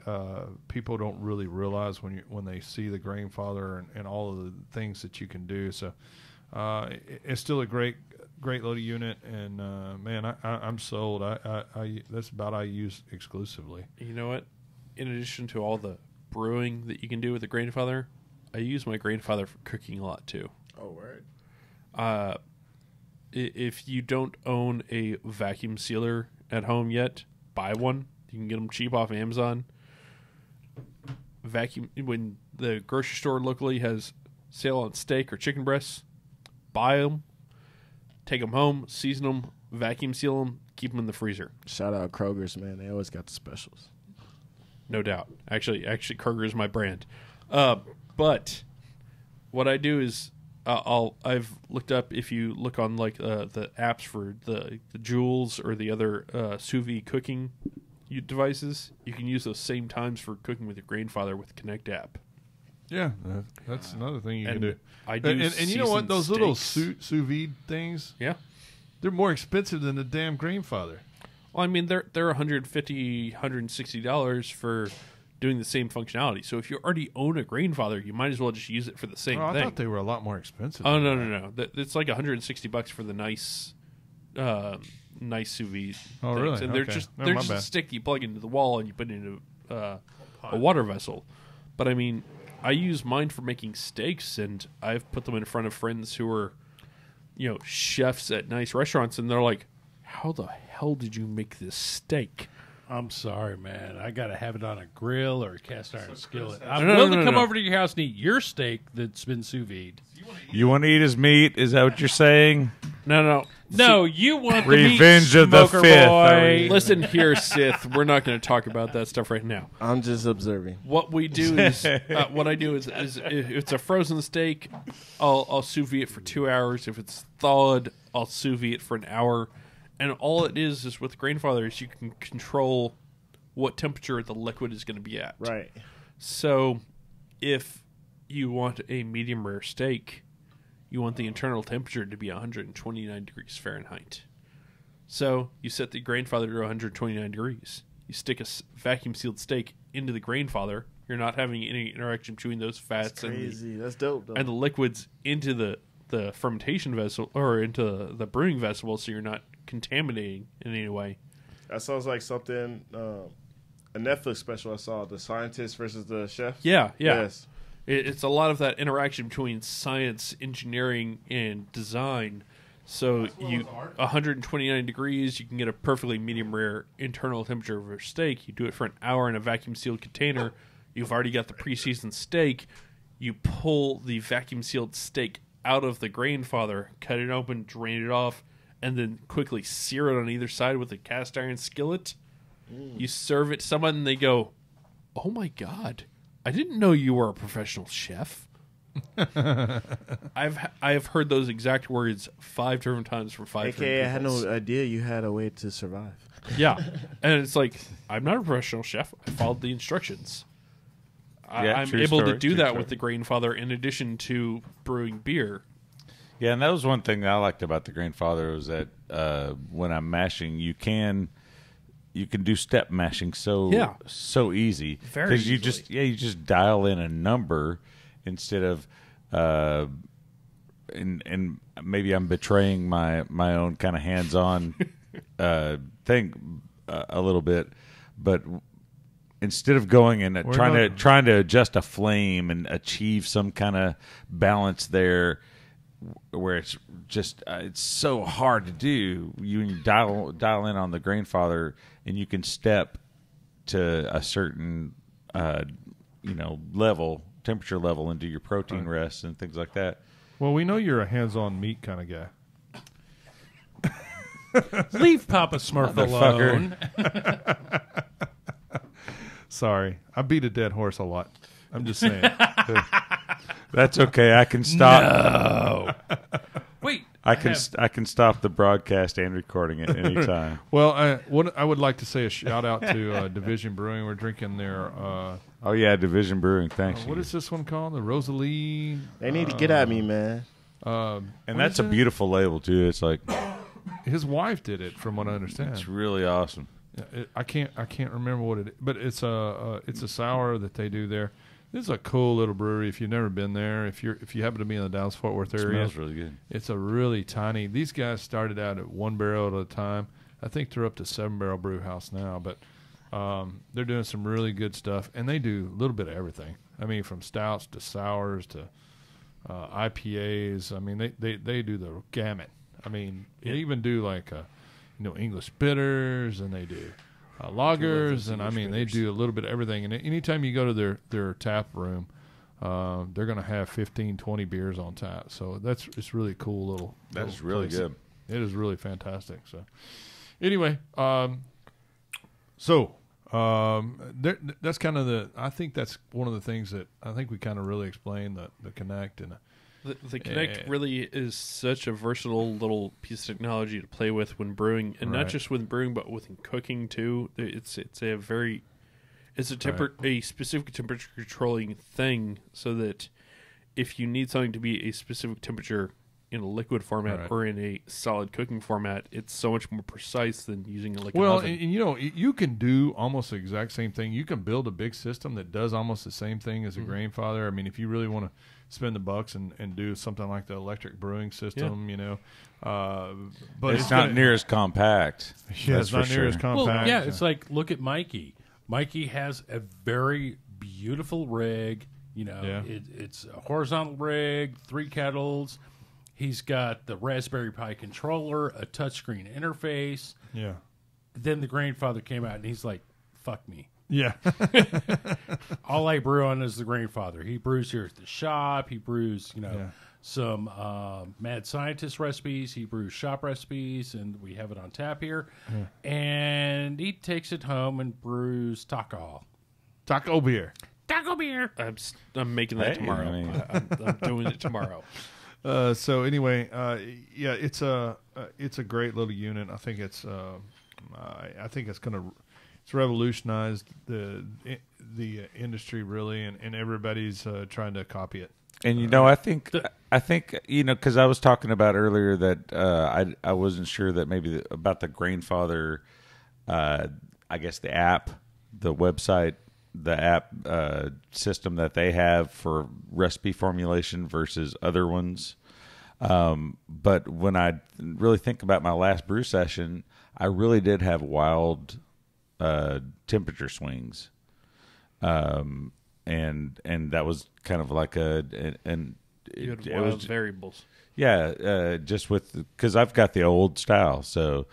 people don't really realize when they see the Grainfather and all of the things that you can do. So it's still a great little unit, and man, I'm sold. I that's about I use exclusively. You know what? In addition to all the brewing that you can do with the Grainfather, I use my Grainfather for cooking a lot too. Oh, word. If you don't own a vacuum sealer at home yet, buy one. You can get them cheap off Amazon. When the grocery store locally has sale on steak or chicken breasts. Buy them, take them home, season them, vacuum seal them, keep them in the freezer. Shout out Kroger's, man. They always got the specials. No doubt. Actually, Kroger is my brand. But what I do is I've looked up, if you look on like the apps for the Joules or the other sous vide cooking devices, you can use those same times for cooking with your Grainfather with the Connect app. Yeah, that's another thing you can do. I do, and you know what? Those little steaks. sous vide things, Yeah. they're more expensive than the damn Grainfather. Well, I mean, they're $150, $160 for doing the same functionality. So if you already own a Grainfather, you might as well just use it for the same I thing. thought they were a lot more expensive. Oh, no. It's like $160 for the nice sous vide. Oh, things. really? And they're Okay. just No, they're my just a bad. stick you plug into the wall and you put it into a water vessel. But I mean, I use mine for making steaks, and I've put them in front of friends who are, chefs at nice restaurants, and they're like, "How the hell did you make this steak?" I'm sorry, man. I got to have it on a grill or a cast iron skillet. I'm No, willing no, to come no. over to your house and eat your steak that's been sous vide. You want to eat his meat? Is that what you're saying? No. No, you want the Revenge meat, of the smoker Fifth. boy. Listen here, Sith. We're not going to talk about that stuff right now. I'm just observing. What we do is, what I do is if it's a frozen steak, I'll sous vide it for 2 hours. If it's thawed, I'll sous vide it for an hour. And all it is with Grainfather is you can control what temperature the liquid is going to be at. Right. So if you want a medium rare steak, you want the internal temperature to be 129 degrees Fahrenheit. So you set the Grainfather to 129 degrees. You stick a vacuum sealed steak into the Grainfather. You're not having any interaction between those fats Crazy. That's dope, though. and the liquids into the fermentation vessel or into the brewing vessel, so you're not contaminating in any way. That sounds like something, a Netflix special I saw, The Scientist versus the Chef. Yeah. Yes. It's a lot of that interaction between science, engineering, and design. So 129 degrees, you can get a perfectly medium rare internal temperature of your steak. You do it for an hour in a vacuum sealed container. You've already got the pre-seasoned steak. You pull the vacuum sealed steak out of the Grainfather, cut it open, drain it off, and then quickly sear it on either side with a cast iron skillet. You serve it to someone, and they go, "Oh my God, I didn't know you were a professional chef." I have heard those exact words 5 different times from 5 different AKA, I had people. no idea you had a way to survive. Yeah, and it's like, I'm not a professional chef. I followed the instructions. Yeah, I'm true able story, to do true that story. with the Grainfather in addition to brewing beer. Yeah, and that was one thing that I liked about the Grainfather was that when I'm mashing, you can do step mashing so easy. Very because you easily. just dial in a number instead of and maybe I'm betraying my own kind of hands-on thing a little bit, but instead of going and trying to adjust a flame and achieve some kind of balance there, where it's just it's so hard to do. You dial in on the Grainfather, and you can step to a certain temperature level into your protein rests and things like that. Well, we know you're a hands-on meat kind of guy. Leave Papa Smurf alone. Sorry, I beat a dead horse a lot. I'm just saying. That's okay. I can stop. Wait, I can stop the broadcast and recording at any time. Well, I would like to say a shout out to Division Brewing. We're drinking their Oh yeah, Division Brewing. Thanks. what is this one called? The Rosalie. They need to get at me, man. And what that's is a it? beautiful label too. It's like His wife did it, from what I understand. it's really awesome. I can't remember what it is, but it's a sour that they do there. This is a cool little brewery. If you've never been there, if you happen to be in the Dallas Fort Worth It area, smells really good. it's a really tiny. These guys started out at 1 barrel at a time. I think they're up to 7-barrel brew house now, but they're doing some really good stuff, and they do a little bit of everything. I mean, from stouts to sours to IPAs. I mean, they do the gamut. I mean, they even do like English bitters, and they do lagers, and I mean, they do a little bit of everything. And anytime you go to their tap room, they're going to have 15, 20 beers on tap. So it's really cool little. That's really place. good. It is really fantastic. So anyway, that's kind of I think that's one of the things that I think we kind of really explained the Connect and. The Connect really is such a versatile little piece of technology to play with when brewing, and not just with brewing, but with cooking too. It's a specific temperature controlling thing, so that if you need something to be a specific temperature in a liquid format or in a solid cooking format, it's so much more precise than using a liquid oven. And you can do almost the exact same thing. You can build a big system that does almost the same thing as a Grainfather. I mean, if you really want to spend the bucks and do something like the electric brewing system, but it's not near as compact. Yeah, it's not near as compact. Well, it's like, look at Mikey. Mikey has a very beautiful rig. It's a horizontal rig, 3 kettles. He's got the Raspberry Pi controller, a touchscreen interface. Yeah. Then the Grainfather came out, and he's like, fuck me. Yeah. All I brew on is the Grainfather. He brews here at the shop. He brews, some Mad Scientist recipes. He brews shop recipes, and we have it on tap here. Yeah. And he takes it home and brews taco beer. I'm making that tomorrow. I'm doing it tomorrow. So anyway, it's a great little unit. I think it's it's revolutionized the industry really, and everybody's trying to copy it. And I think because I was talking about earlier that I wasn't sure that maybe about the Grainfather, I guess the app, the website, the app system that they have for recipe formulation versus other ones. But when I really think about my last brew session, I really did have wild temperature swings. And that was kind of like you had wild variables. Yeah, just because I've got the old style, so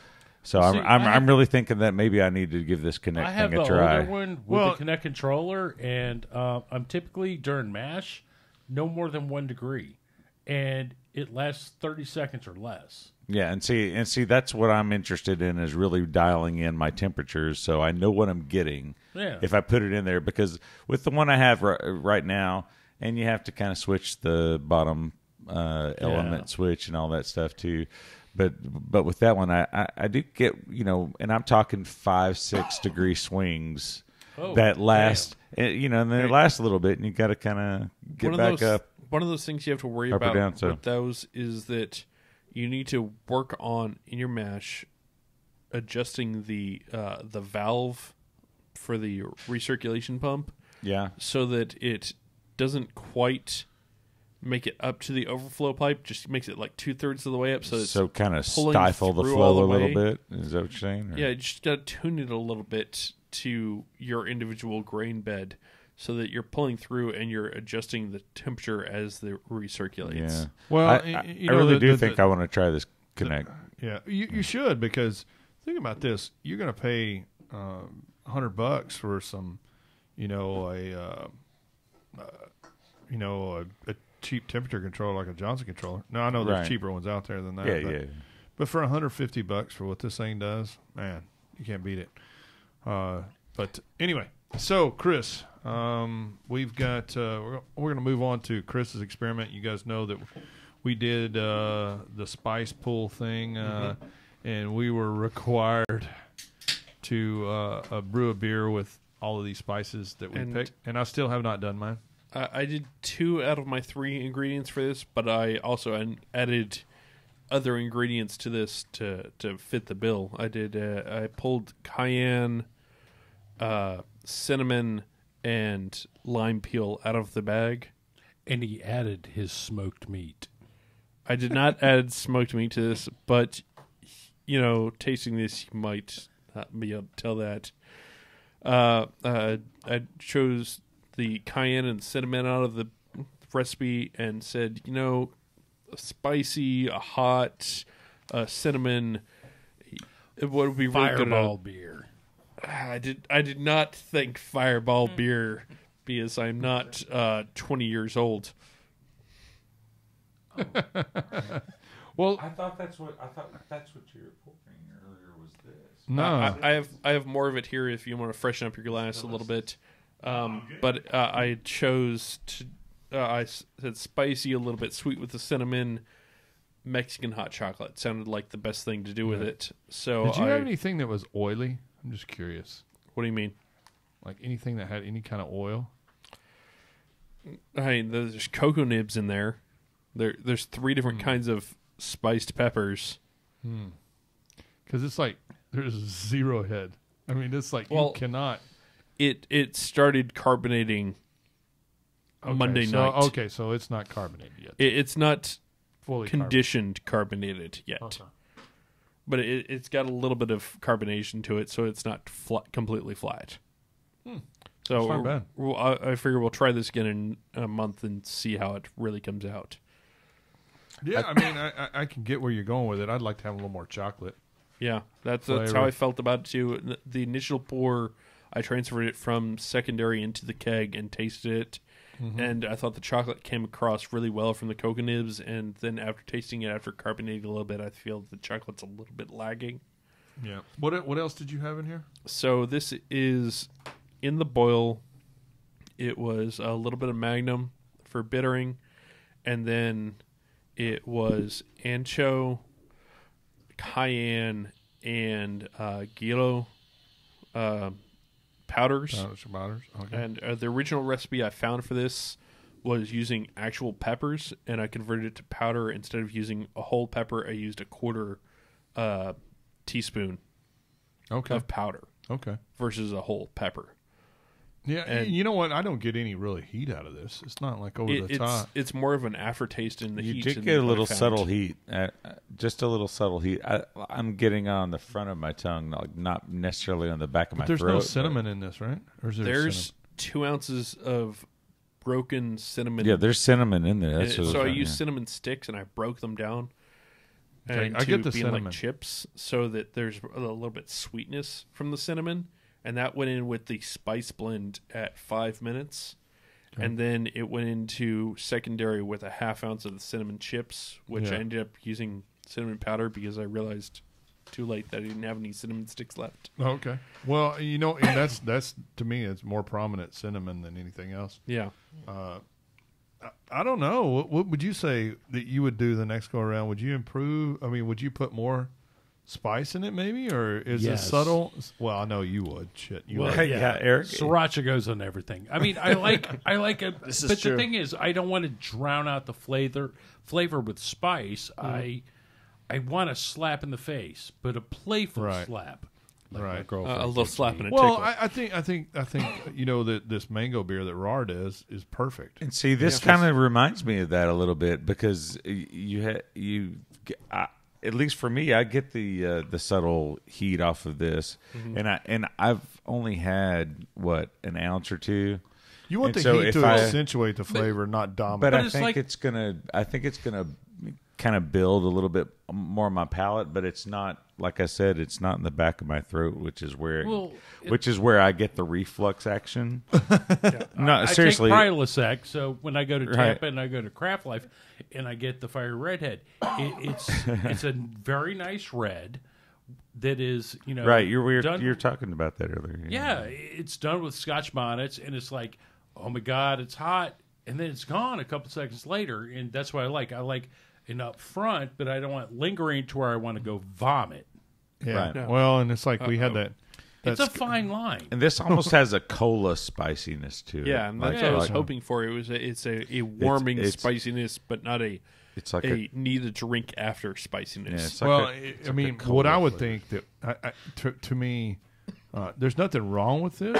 I'm really thinking that maybe I need to give this Connect thing a try. I have the older one with the Connect controller, and I'm typically during mash no more than 1 degree, and it lasts 30 seconds or less. Yeah, and see that's what I'm interested in, is really dialing in my temperatures so I know what I'm getting if I put it in there. Because with the one I have right now, and you have to kind of switch the bottom element switch and all that stuff too. But with that one, I do get, and I'm talking 5-6 degree swings that last, and then they last a little bit, and you got to kind of get back up. One of those things you have to worry about with those is that you need to work on in your mash adjusting the valve for the recirculation pump. Yeah, so that it doesn't quite make it up to the overflow pipe, just makes it like 2/3 of the way up, so kind of stifle the flow a little bit. Is that what you're saying? Or? Yeah, you just got to tune it a little bit to your individual grain bed, so that you're pulling through and you're adjusting the temperature as it recirculates. Yeah. Well, I really do think I want to try this Connect. You should, because think about this: you're going to pay $100 for some, a cheap temperature controller like a Johnson controller. Now I know there's cheaper ones out there than that. But for $150 for what this thing does, man, you can't beat it. But anyway, so Chris, we've got we're going to move on to Chris's experiment. You guys know that we did the spice pool thing, and we were required to brew a beer with all of these spices that we picked, and I still have not done mine. I did 2 out of my 3 ingredients for this, but I also added other ingredients to this to fit the bill. I pulled cayenne, cinnamon, and lime peel out of the bag. And he added his smoked meat. I did not add smoked meat to this, but, tasting this, you might not be able to tell that. I chose the cayenne and cinnamon out of the recipe and said, spicy, hot, cinnamon. It would be really good. Fireball beer. I did not think Fireball beer because I'm not 20 years old. Well, I thought that's what you were pouring earlier was this. no. I have more of it here if you want to freshen up your glass a little bit. But I chose to I said spicy, a little bit sweet with the cinnamon. Mexican hot chocolate sounded like the best thing to do with it. So Did you have anything that was oily? I'm just curious. What do you mean? Like anything that had any kind of oil? I mean, there's cocoa nibs in there. There's 3 different kinds of spiced peppers. Because it's like there's 0 head. I mean, it's like you cannot. It started carbonating Monday night. Okay, so it's not carbonated yet. It's not fully conditioned carbonated yet. Okay. But it's got a little bit of carbonation to it, so it's not completely flat. So That's not bad. I figure we'll try this again in a month and see how it really comes out. Yeah, I mean, I can get where you're going with it. I'd like to have a little more chocolate. Yeah, that's Flavor. how I felt about it too. The initial pour, I transferred it from secondary into the keg and tasted it, and I thought the chocolate came across really well from the cocoa nibs. And then after tasting it, after carbonating a little bit, I feel the chocolate's a little bit lagging. Yeah. What else did you have in here? So this is in the boil. It was a little bit of Magnum for bittering, and then it was ancho, cayenne, and Gilo powders. Okay. And the original recipe I found for this was using actual peppers, and I converted it to powder. Instead of using a whole pepper, I used a quarter teaspoon of powder versus a whole pepper. Yeah, And you know what? I don't get any really heat out of this. It's not like over the top. It's more of an aftertaste in the You heat. did get a little subtle heat, just a little subtle heat. I'm getting on the front of my tongue, like not necessarily on the back of my There's throat. no cinnamon in this, right? Or is there There's cinnamon? 2 ounces of broken cinnamon. Yeah, there's cinnamon in there. That's So I used cinnamon sticks and I broke them down. Okay, And I get the being cinnamon. like chips, so that there's a little bit sweetness from the cinnamon, and that went in with the spice blend at 5 minutes, and then it went into secondary with a 1/2 ounce of the cinnamon chips, which I ended up using cinnamon powder because I realized too late that I didn't have any cinnamon sticks left. Okay. Well, you know, and that's to me, it's more prominent cinnamon than anything else. Yeah. I don't know. What would you say that you would do the next go around? Would you improve? I mean, would you put more spice in it, maybe, or is it subtle? Well, I know you would. Shit, you would. Yeah, Eric. Sriracha goes on everything. I mean, I like it, This is but true. the thing is, I don't want to drown out the flavor with spice. I want a slap in the face, but a playful slap. Like my Right. girlfriend A little gives slap me. in a Well, tickle. I think you know that this mango beer that RAR does is perfect. And see, this kind of reminds me of that a little bit because at least for me, I get the subtle heat off of this, and I've only had an ounce or two. You want And the so heat if to I- accentuate the flavor, not dominate. But I it's think like- it's gonna kind of build a little bit more on my palate, but it's not, like I said, it's not in the back of my throat, which is where I get the reflux action. No, seriously. I take Prilosec, so when I go to Tampa Right. and I go to Craft Life and I get the Fire Redhead, it's a very nice red that is, Right, you're done. talking about that earlier. Yeah, it's done with Scotch bonnets, and it's like, oh my God, it's hot, and then it's gone a couple seconds later, and that's what I like. I like it up front, but I don't want it lingering to where I want to go vomit. yeah. Right. No. Well, and it's like we had that. It's a fine line. And this almost has a cola spiciness to it. Yeah, and that's what I was hoping for. It's a warming it's- spiciness, but not a It's like a need a drink after yeah, spiciness. it's like Well, it's I like mean, a cola what I would flavor. think that to me, there's nothing wrong with this.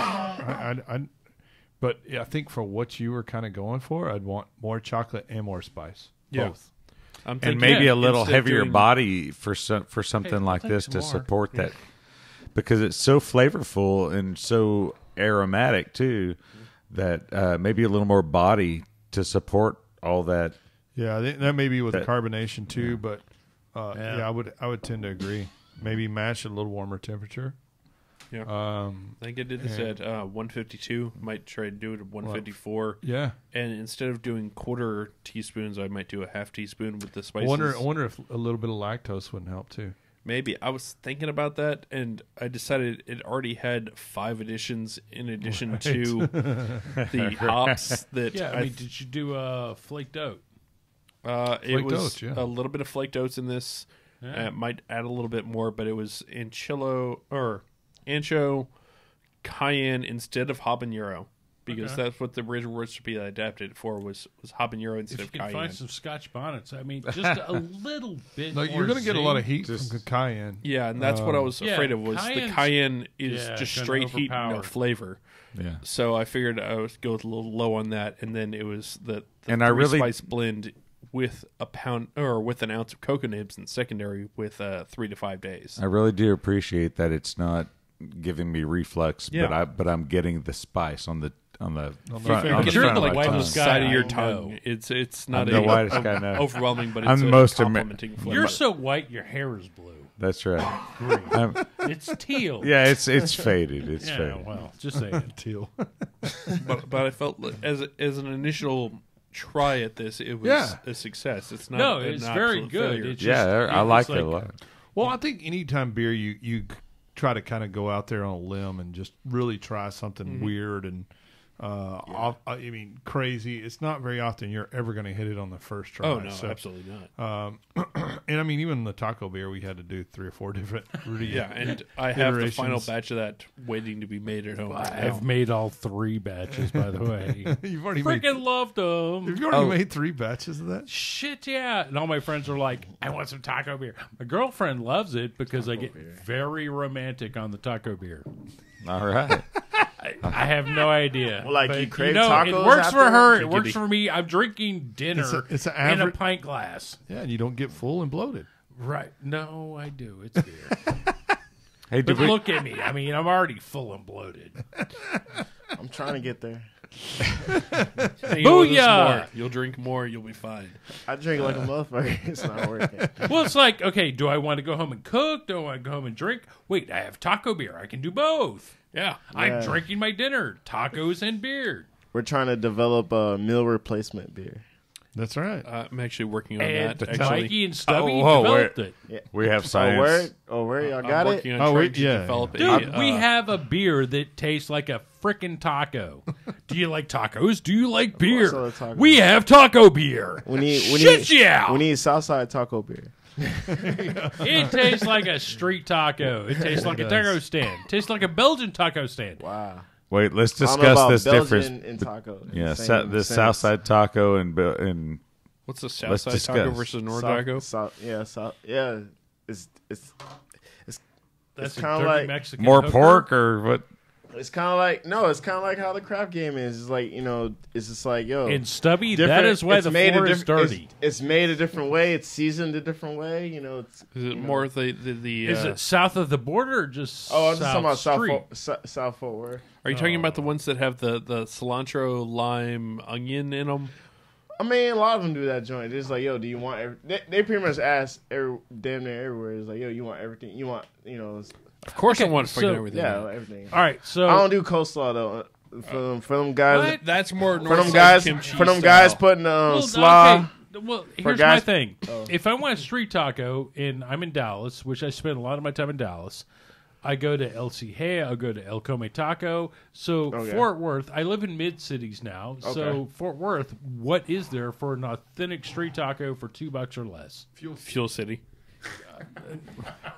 But I think for what you were kind of going for, I'd want more chocolate and more spice. Yeah. Both. I'm and thinking maybe a little instead of heavier doing- body for something like take this some to more. support that, because it's so flavorful and so aromatic too that maybe a little more body to support all that. Yeah, that may be with the That- carbonation too, but Yeah. I would tend to agree. Maybe match at a little warmer temperature. Yeah. I think I did this at 152. Might try to do it at 154. Yeah. And instead of doing quarter teaspoons, I might do a half teaspoon with the I spices. wonder if a little bit of lactose wouldn't help too. Maybe. I was thinking about that, and I decided it already had 5 additions in addition to the hops. That Yeah, I mean, did you do flaked oat? it was oats, yeah. a little bit of flaked oats in this. Yeah. Might add a little bit more, but it was ancho, cayenne instead of habanero. Because that's what the original recipe I adapted it for was habanero instead If you of can cayenne. find some Scotch bonnets, I mean, just a little bit. No, more you're going to get a lot of zing. heat from cayenne. Yeah, and that's what I was Yeah, afraid of was the cayenne's- cayenne is yeah, just kinda straight heat, no overpowered. flavor. Yeah. So I figured I would go with a little low on that, and then it was the And I really- spice blend with a pound or with an ounce of cocoa nibs and secondary with 3 to 5 days. I really do appreciate that it's not giving me reflux, Yeah. but I'm getting the spice on the front, You're on the getting front the of my whitest tongue. side of your I tongue. know. It's not I'm the whitest guy I know. overwhelming, but it's I'm the a most complimenting flavor. You're so white, your hair is blue. That's right. Green. I'm- It's teal. yeah, it's faded. It's Yeah, faded. well, just saying. Teal. but I felt like as an initial try at this, it was Yeah. a success. It's not. No, an it's very absolute good. failure. It's Yeah, just, I like it's it a lot. Well, I think anytime beer, you try to kind of go out there on a limb and just really try something weird and I mean crazy. It's not very often you're ever going to hit it on the first try. Oh no, So, absolutely not. and I mean, even the taco beer, we had to do 3 or 4 different. Yeah, and I have the final iterations. batch of that waiting to be made at home. right I've now. made all 3 batches, by the way. You've already made. Freaking loved them. Have you already made 3 batches of that? Shit, yeah. And all my friends are like, I want some taco beer. My girlfriend loves it because I get very romantic on the taco beer. All right. I have no idea. Well, like, But, you crave it tacos works for after? her. It Giggity. works for me. I'm drinking dinner It's an in a average. pint glass. Yeah, and you don't get full and bloated. Right. No, I do. It's beer. Hey, But did we, look at me. I mean, I'm already full and bloated. I'm trying to get there. And you'll listen Booyah! more. You'll drink more. You'll be fine. I drink like a motherfucker. It's not working. Well, it's like, okay, do I want to go home and cook? Do I want to go home and drink? Wait, I have taco beer. I can do both. Yeah. I'm Yeah. drinking my dinner, tacos and beer. We're trying to develop a meal replacement beer. That's right. I'm actually working on And that. Actually, Mikey and Stubby whoa, developed it. we have Oh, science. word? Oh, word? Y'all I'm got it? working on Oh, trying wait, to yeah. develop Dude, a. we have a beer that tastes like a frickin' taco. Do you like tacos? Do you like beer? I like tacos. We have taco beer. We need Shit, yeah. We need Southside taco beer. It tastes like a street taco. It tastes like a taco stand. It tastes like a Belgian taco stand. Wow. Wait, let's I don't know discuss about this Belgian difference. and taco. Yeah, Same the sense. Southside taco and What's the south Let's side discuss. taco versus north taco? Yeah. It's That's a kinda dirty like Mexican more hooker. pork or what? it's kind of like it's kind of like how the craft game is. It's like it's just like And Stubby, that different- is why it's the made a floor is different- dirty. It's made a different way. It's seasoned a different way. It's Is it more the Is it south of the border or just oh, I'm just talking about Street? South Fort Worth. Are you talking about the ones that have the cilantro, lime, onion in them? I mean, a lot of them do that joint. It's like, yo, do you want they pretty much ask damn near everywhere. It's like, yo, you want everything? You want, Of course, I Okay, want fucking so- everything. yeah, everything. All right, so I don't do coleslaw though. For them guys, What? That's more for north them side guys, kimchi for them style. guys putting well, slaw. okay. Well, here's guys- my thing. If I want a street taco and I'm in Dallas, which I spend a lot of my time in Dallas, I go to El Cijé, I'll go to El Come Taco. So Okay. Fort Worth, I live in mid cities now. So Okay. Fort Worth, what is there for an authentic street taco for $2 or less? Fuel City.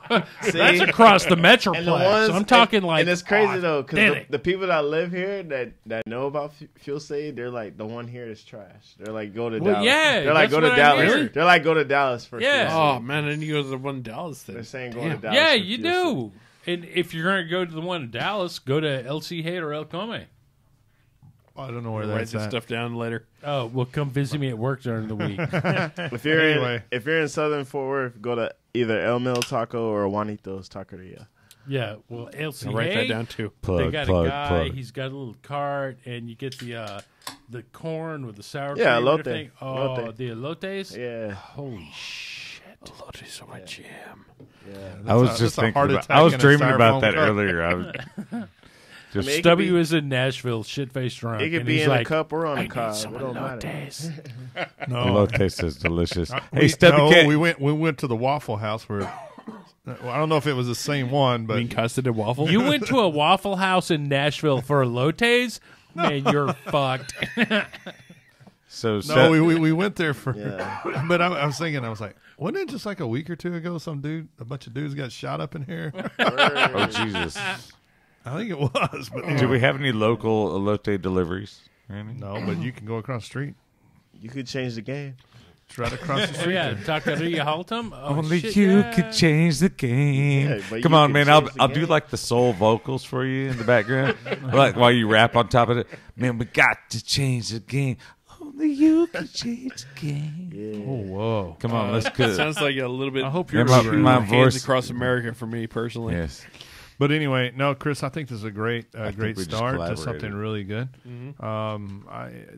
That's across the metroplex. And the ones, so I'm talking like, and it's crazy though, because authentic. the people that live here that know about Fuel City, they're like the one here is trash. They're like go to Well, Dallas. yeah, they're like that's go to what I Dallas. hear. They're like go to Dallas for Yeah. Fuel Oh City. man, I need to go to the one in Dallas then. They're saying go to Dallas. Yeah, for you Fuel do. And if you're going to go to the one in Dallas, go to El Cijé or El Come. I don't know where Write that's this at. stuff down later. Oh, well, come visit me at work during the week. City. If you're in Southern Fort Worth, go to either El Mil Taco or Juanito's Taqueria. Yeah, well, El I'll write that Cijé, down too. they Plug, got plug, a guy. plug. He's got a little cart, and you get the corn with the sour Yeah, cream and elote. everything. Oh, Elote. the elotes. Yeah. Holy shit! Lotus are my jam. I was just thinking I was dreaming about that earlier. Stubby was in Nashville, shit-faced drunk. It could and be he's in like, a cup or on a I cob. need some It don't matter. elotes. Elotes is delicious. Hey, We Stubby, went to the Waffle House where well, I don't know if it was the same one, but Custard and waffle. You went to a Waffle House in Nashville for elotes? Man, you're fucked. so no, we went there for. Yeah. But I was thinking, I was like, wasn't it just like a week or two ago? A bunch of dudes got shot up in here. oh Jesus! I think it was. But Do we have any local elote deliveries? no, but you can go across the street. You could change the game. It's right across the Oh, street. yeah, Taqueria Haltom? Oh, Only shit, you yeah. could change the game. Yeah, but Come you on, can man! change the I'll do game. like the soul vocals for you in the background, like while you rap on top of it. Man, we got to change the game. Only you can change the game. Yeah. Oh, whoa. Come on, let's go. Sounds like a little bit. I hope Yeah, you're my Hands voice. across America for me personally. Yes. But anyway, no, Chris, I think this is a great think great we just start to collaborated. something really good.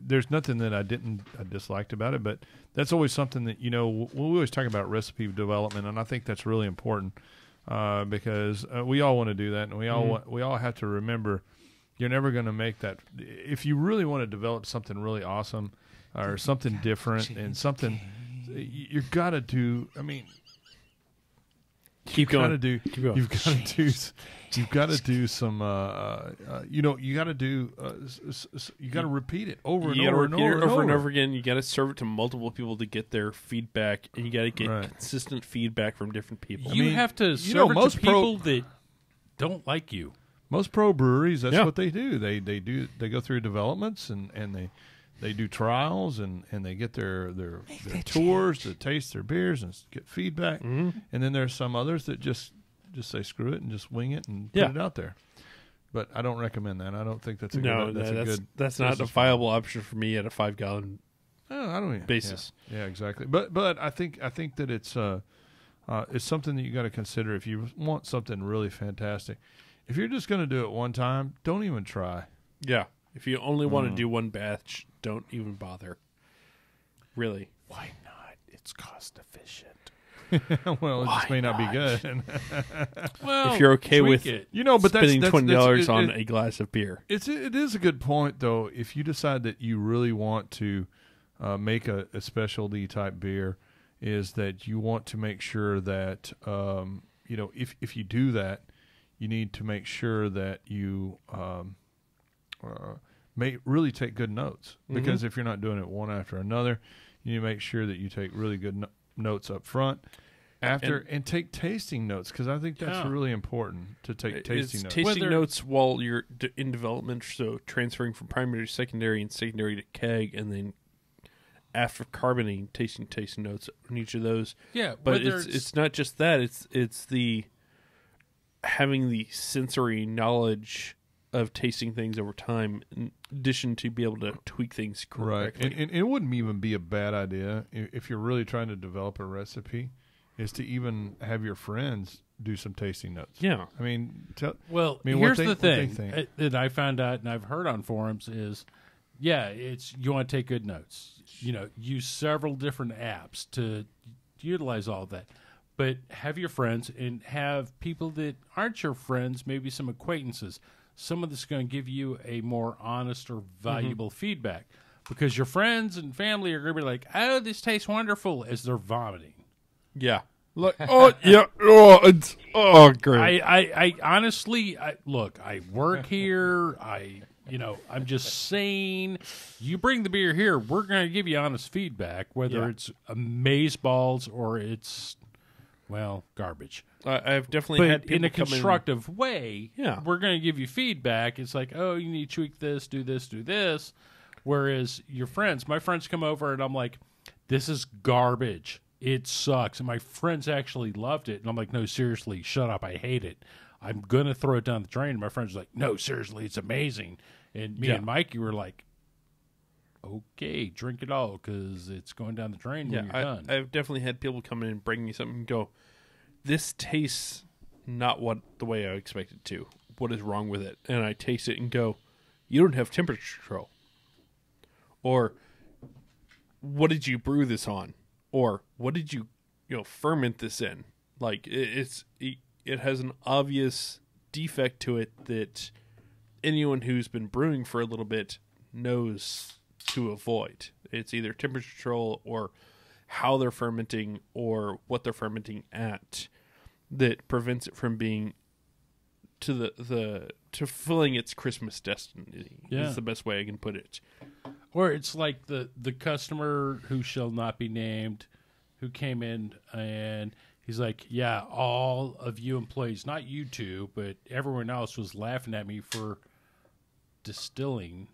There's nothing that I disliked about it, but that's always something that, we always talk about recipe development, and I think that's really important because we all want to do that, and we all have to remember you're never going to make that. If you really want to develop something really awesome or something different and something, you've got to do. I mean. Keep going. You've got to do some. You got to do. You got to repeat it over and You got to over and repeat it over over and over again. You got to serve it to multiple people to get their feedback, and you got to get Right. consistent feedback from different people. You have to serve it most to people that don't like you. Most pro breweries, that's Yeah. what they do. They go through developments and they do trials and they get their tours to taste their beers and get feedback. And then there's some others that just say screw it and just wing it and put it out there. But I don't recommend that. I don't think that's a good. That's not a business viable option for me at a 5-gallon. model. I don't basis. Yeah, exactly. But I think that it's something that you got to consider if you want something really fantastic. If you're just going to do it one time, don't even try. Yeah. If you only want to do one batch, don't even bother. Really. Why not? It's cost efficient. Well, it just may not be good. Well, If you're okay tweak with it. But spending that's $20 on a glass of beer. it is a good point, though. If you decide that you really want to make a specialty type beer, is that you want to make sure that if you do that, you need to make sure that you may really take good notes, because if you're not doing it one after another, you need to make sure that you take really good notes up front after and take tasting notes, because I think that's really important to take tasting notes. Tasting notes while you're in development, so transferring from primary to secondary and secondary to keg, and then after carbonating, tasting notes on each of those. Yeah, but whether it's not just that. It's the having the sensory knowledge of tasting things over time, in addition to be able to tweak things correctly. Right, and it wouldn't even be a bad idea if you're really trying to develop a recipe, is to even have your friends do some tasting notes. Yeah. I mean, here's the what they thing think. that I found out and I've heard on forums is, it's you want to take good notes. Use several different apps to utilize all of that. But have your friends and have people that aren't your friends, maybe some acquaintances. Some of this is going to give you a more honest or valuable feedback, because your friends and family are going to be like, "Oh, this tastes wonderful," as they're vomiting. Yeah. Look. Oh yeah. Oh, great. I honestly, look. I work here. I'm just saying, you bring the beer here, we're going to give you honest feedback, whether it's amazeballs or it's, garbage. I've definitely had But people in a come constructive way, Yeah. we're going to give you feedback. It's like, oh, you need to tweak this, do this, do this. Whereas my friends come over and I'm like, this is garbage. It sucks. And my friends actually loved it. And I'm like, no, seriously, shut up. I hate it. I'm going to throw it down the drain. And my friends are like, no, seriously, it's amazing. And me and Mikey were like, okay, drink it all, because it's going down the drain when you're done. I've definitely had people come in and bring me something and go, this tastes not the way I expected it to. What is wrong with it? And I taste it and go, you don't have temperature control. Or, what did you brew this on? Or, what did you ferment this in. Like it has an obvious defect to it that anyone who's been brewing for a little bit knows to avoid. It's either temperature control or how they're fermenting or what they're fermenting at that prevents it from being to to fulfilling its Christmas destiny. Yeah. Is the best way I can put it. Or it's like the customer who shall not be named, who came in and he's like, yeah, all of you employees, not you two, but everyone else was laughing at me for distilling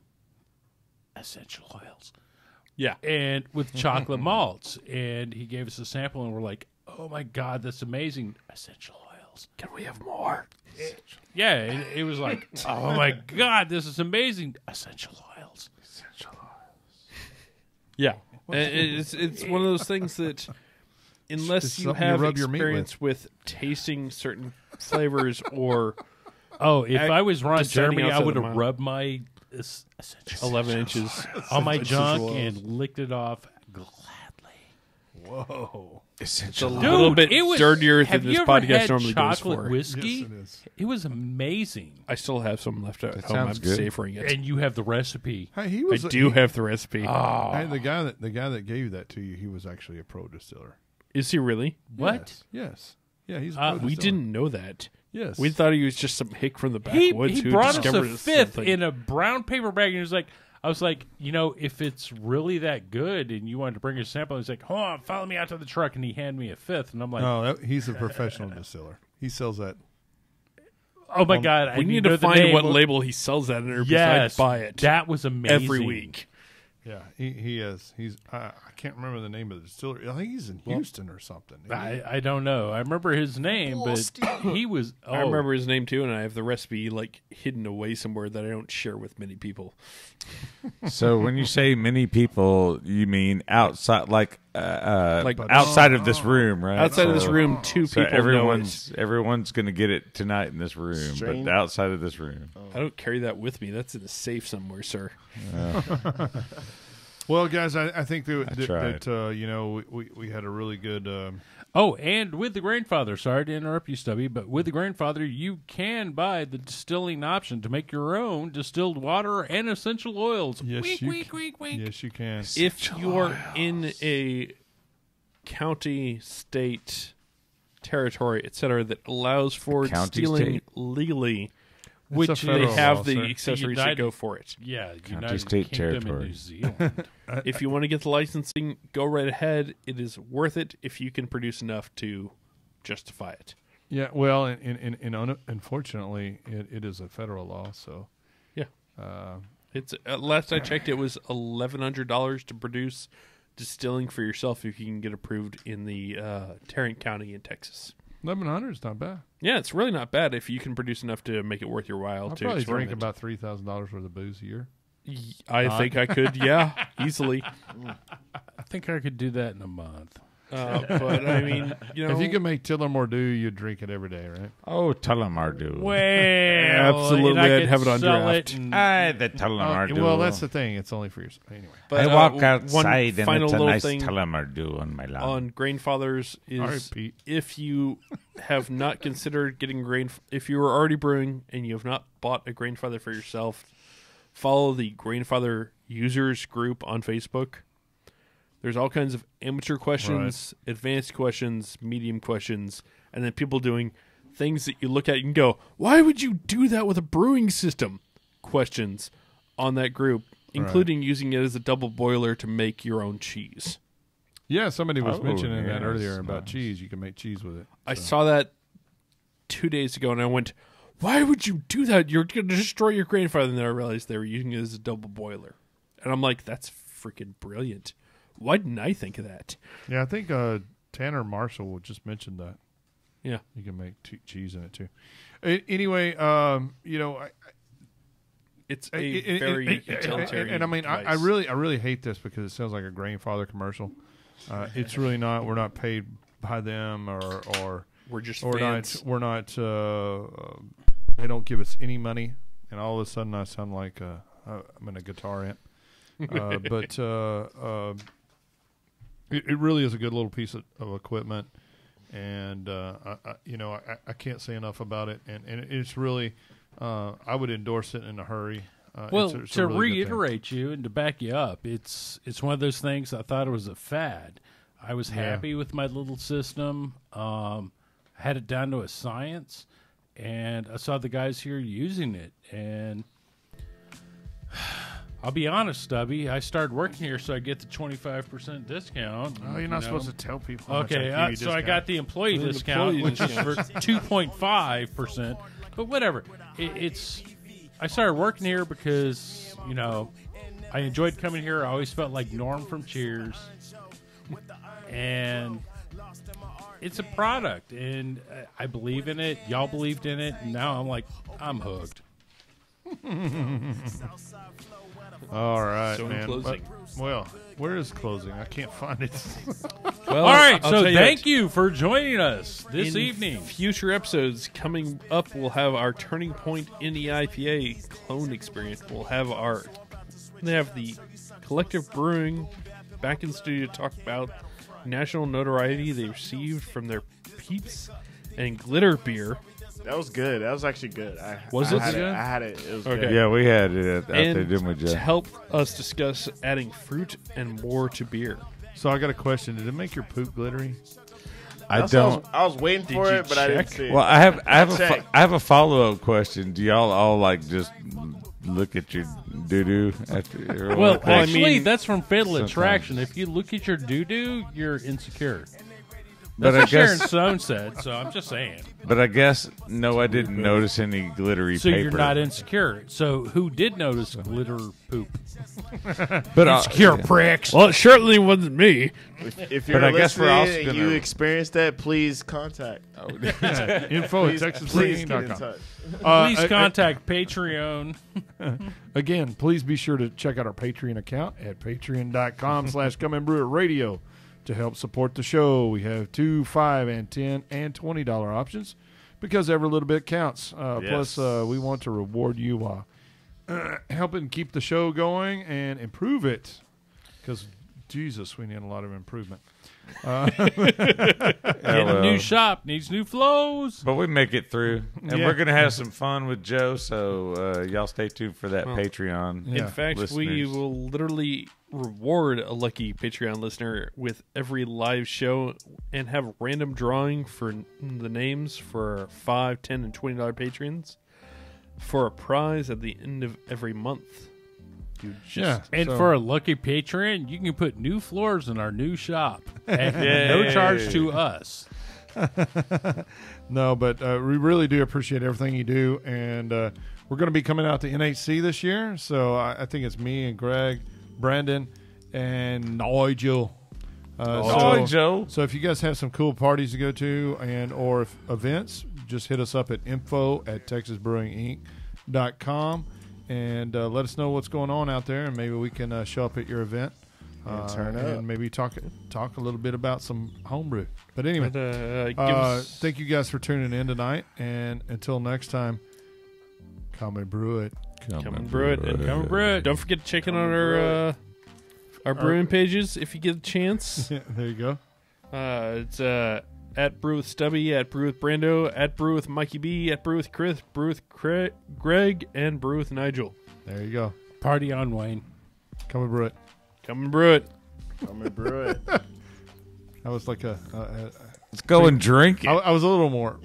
essential oils. Yeah. And with chocolate malts. And he gave us a sample and we're like, oh my God, that's amazing. Essential oils. Can we have more? Yeah, it was like, oh my God, this is amazing. Essential oils. Yeah. It's one of those things that unless It's you something you have rub your meat experience with tasting certain flavors or Oh, if I was Ron deciding Jeremy, I outside would the have mile. rubbed my essential 11 inches on my essential junk oils. and licked it off gladly. Whoa. It's a Essential. little bit it was, dirtier have than you this ever podcast had normally goes chocolate for. whiskey? Yes, it is. It was amazing. I still have some left at That home. I'm sounds good. savoring it. And you have the recipe. Hey, he I was. do have the recipe. Hey, the guy that gave that to you, he was actually a pro distiller. Is he really? What? Yes. Yeah, he's a pro distiller. We didn't know that. Yes. We thought he was just some hick from the He backwoods who brought us discovered a this fifth something. in a brown paper bag, and he was like, I was like, if it's really that good and you wanted to bring a sample, he's like, hold on, follow me out to the truck, and he handed me a fifth, and I'm like, No, he's a professional distiller. He sells that. oh my God, I we need know to the find name. what label he sells that under Yes, besides buy it that was amazing. every week. Yeah, he is. He's. I can't remember the name of the distillery. I think he's in Houston or something. I don't know. I remember his name, but he was. I remember his name too, and I have the recipe hidden away somewhere that I don't share with many people. So when you say many people, you mean outside, Like outside of this room, right? Outside of this So- room, two So people know it. everyone's going to get it tonight in this room, Strange. but outside of this room. I don't carry that with me. That's in a safe somewhere, sir. Well, guys, I think that tried. we had a really good. Oh, and with the Grainfather, sorry to interrupt you, Stubby, but with the Grainfather, you can buy the distilling option to make your own distilled water and essential oils. Yes, Wink, wink, wink. Yes, you can. If you are in a county, state, territory, etc., that allows for County, distilling state. legally, a which they federal have law, the sir. accessories that United- go for it. Yeah, County, United state, Kingdom territory. and New Zealand. If you want to get the licensing, go right ahead. It is worth it if you can produce enough to justify it. Yeah, well, and unfortunately, it is a federal law. So Yeah. It's last I checked, it was $1,100 to produce distilling for yourself if you can get approved in the Tarrant County in Texas. 1,100 is not bad. Yeah, it's really not bad if you can produce enough to make it worth your while. I'll to probably drink experiment. about $3,000 worth of booze a year. I think I could, yeah, easily. I think I could do that in a month. But I mean, If you can make Tillermore do, you'd drink it every day, right? Oh, Telemardu. Well, Absolutely, and I I'd could have it on sell draft. and- The Telemardu. Well, that's the thing. It's only for yourself. Anyway. but, I walk one outside and final it's a little nice thing Telemardu on my lawn. on Grainfathers All right, is Pete. if you have not considered getting if you are already brewing and you have not bought a Grainfather for yourself, follow the Grainfather users group on Facebook. There's all kinds of amateur questions, advanced questions, medium questions, and then people doing things that you look at and go, why would you do that with a brewing system? Questions on that group, including using it as a double boiler to make your own cheese. Yeah, somebody was Oh, mentioning that yes, earlier about nice. cheese. You can make cheese with it. I saw that 2 days ago, and I went, why would you do that? You're going to destroy your Grainfather. And then I realized they were using it as a double boiler. And I'm like, that's freaking brilliant. Why didn't I think of that? Yeah, I think Tanner Marshall just mentioned that. Yeah. You can make cheese in it, too. Anyway, It's a very utilitarian and I mean, I device. really hate this because it sounds like a Grainfather commercial. It's really not. We're not paid by them, or We're just we're fans. not. We're not. They don't give us any money, and all of a sudden I sound like I'm in a guitar amp. But It really is a good little piece of equipment, and I can't say enough about it. And it's really, I would endorse it in a hurry. Well, it's to really good thing. reiterate you and to back you up, it's one of those things. I thought it was a fad. I was happy with my little system. Had it down to a science, and I saw the guys here using it. And I'll be honest, Stubby, I started working here, so I get the 25% discount. Oh, you're not supposed to tell people. how much Okay, I give you so I discount. got the employee discount, which is for 2.5%. But whatever, I started working here because I enjoyed coming here. I always felt like Norm from Cheers, and it's a product, and I believe in it. Y'all believed in it, and now I'm hooked. All right, So in man. closing. Well, where is closing? I can't find it. Well, All right, I'll so tell thank you for joining us this in evening. Future episodes coming up, we'll have our Turning Point in the IPA clone experience. We'll have the Collective Brewing back in studio to talk about national notoriety they received from their Peeps and Glitter beer. That was good. That was actually good. Was I it had good? I had it. It was Okay. good. Yeah, we had it out there, And didn't we, to Joe? help us discuss adding fruit and more to beer. So I got a question. Did it make your poop glittery? I That's what don't. I was waiting for you it, but I didn't check? see it. Well, I have Check. I have a follow up question. Do y'all all like just look at your doo doo after? or Well, what? actually, that's from Fatal sometimes. Attraction. If you look at your doo-doo, you're insecure. But That's I what Sharon guess, Stone said, so I'm just saying. but I guess no, I didn't notice any glittery So paper. you're not insecure. So who did notice glitter poop? but Insecure pricks. Well, it certainly wasn't me. If you're I guess we're also listening and gonna- you experienced that, please contact. Info Please, at please get in texasbrewing.com. touch. Please contact Patreon. Again, please be sure to check out our Patreon account at patreon.com/comeandbrewiradio to help support the show. We have $2, $5, and $10 and $20 options because every little bit counts. Plus, we want to reward you helping keep the show going and improve it because, Jesus, we need a lot of improvement. Get a new shop. Needs new flows. But we make it through, and Yeah. we're gonna have some fun with Joe. So y'all stay tuned for that Patreon. Yeah. In fact, we listeners. will literally reward a lucky Patreon listener with every live show and have a random drawing for the names for $5, $10, and $20 patrons for a prize at the end of every month. You just And so- for a lucky patron, you can put new floors in our new shop at no charge to us. No, but we really do appreciate everything you do, and we're going to be coming out to NHC this year. So I think it's me and Greg, Brandon, and Nigel. Joe. So if you guys have some cool parties to go to or if events, just hit us up at info@texasbrewinginc.com and let us know what's going on out there, and maybe we can show up at your event. turn up. And maybe talk a little bit about some homebrew. But anyway, give us thank you guys for tuning in tonight, and until next time, come and brew it. come and brew it. And Come and brew it. don't forget to check in on our brewing pages if you get a chance. There you go. It's at Brew with Stubby, at Brew with Brando, at Brew with Mikey B, at Brew with Chris, Brew with Greg, and Brew with Nigel. There you go. Party on, Wayne. Come and brew it. Come and brew it. I'm gonna brew it. That was like Let's go and drink it. I was a little more.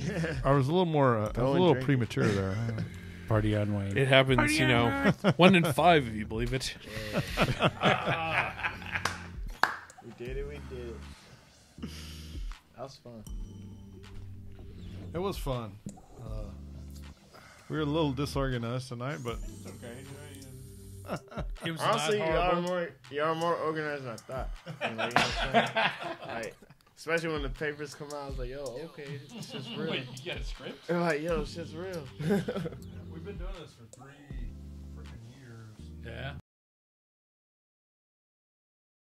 I was a little more. I was a and little drink it. premature there. Party on, Wayne. It happens, 1 in 5 if you believe it. We did it. That was fun. It was fun. We were a little disorganized tonight, but It was Honestly, not horrible. y'all are more organized than I thought. You know what I'm saying? Like, especially when the papers come out, I was like, yo, okay, it's just real. You got a script? They're like, yo, it's just real. we've been doing this for 3 freaking years. Yeah.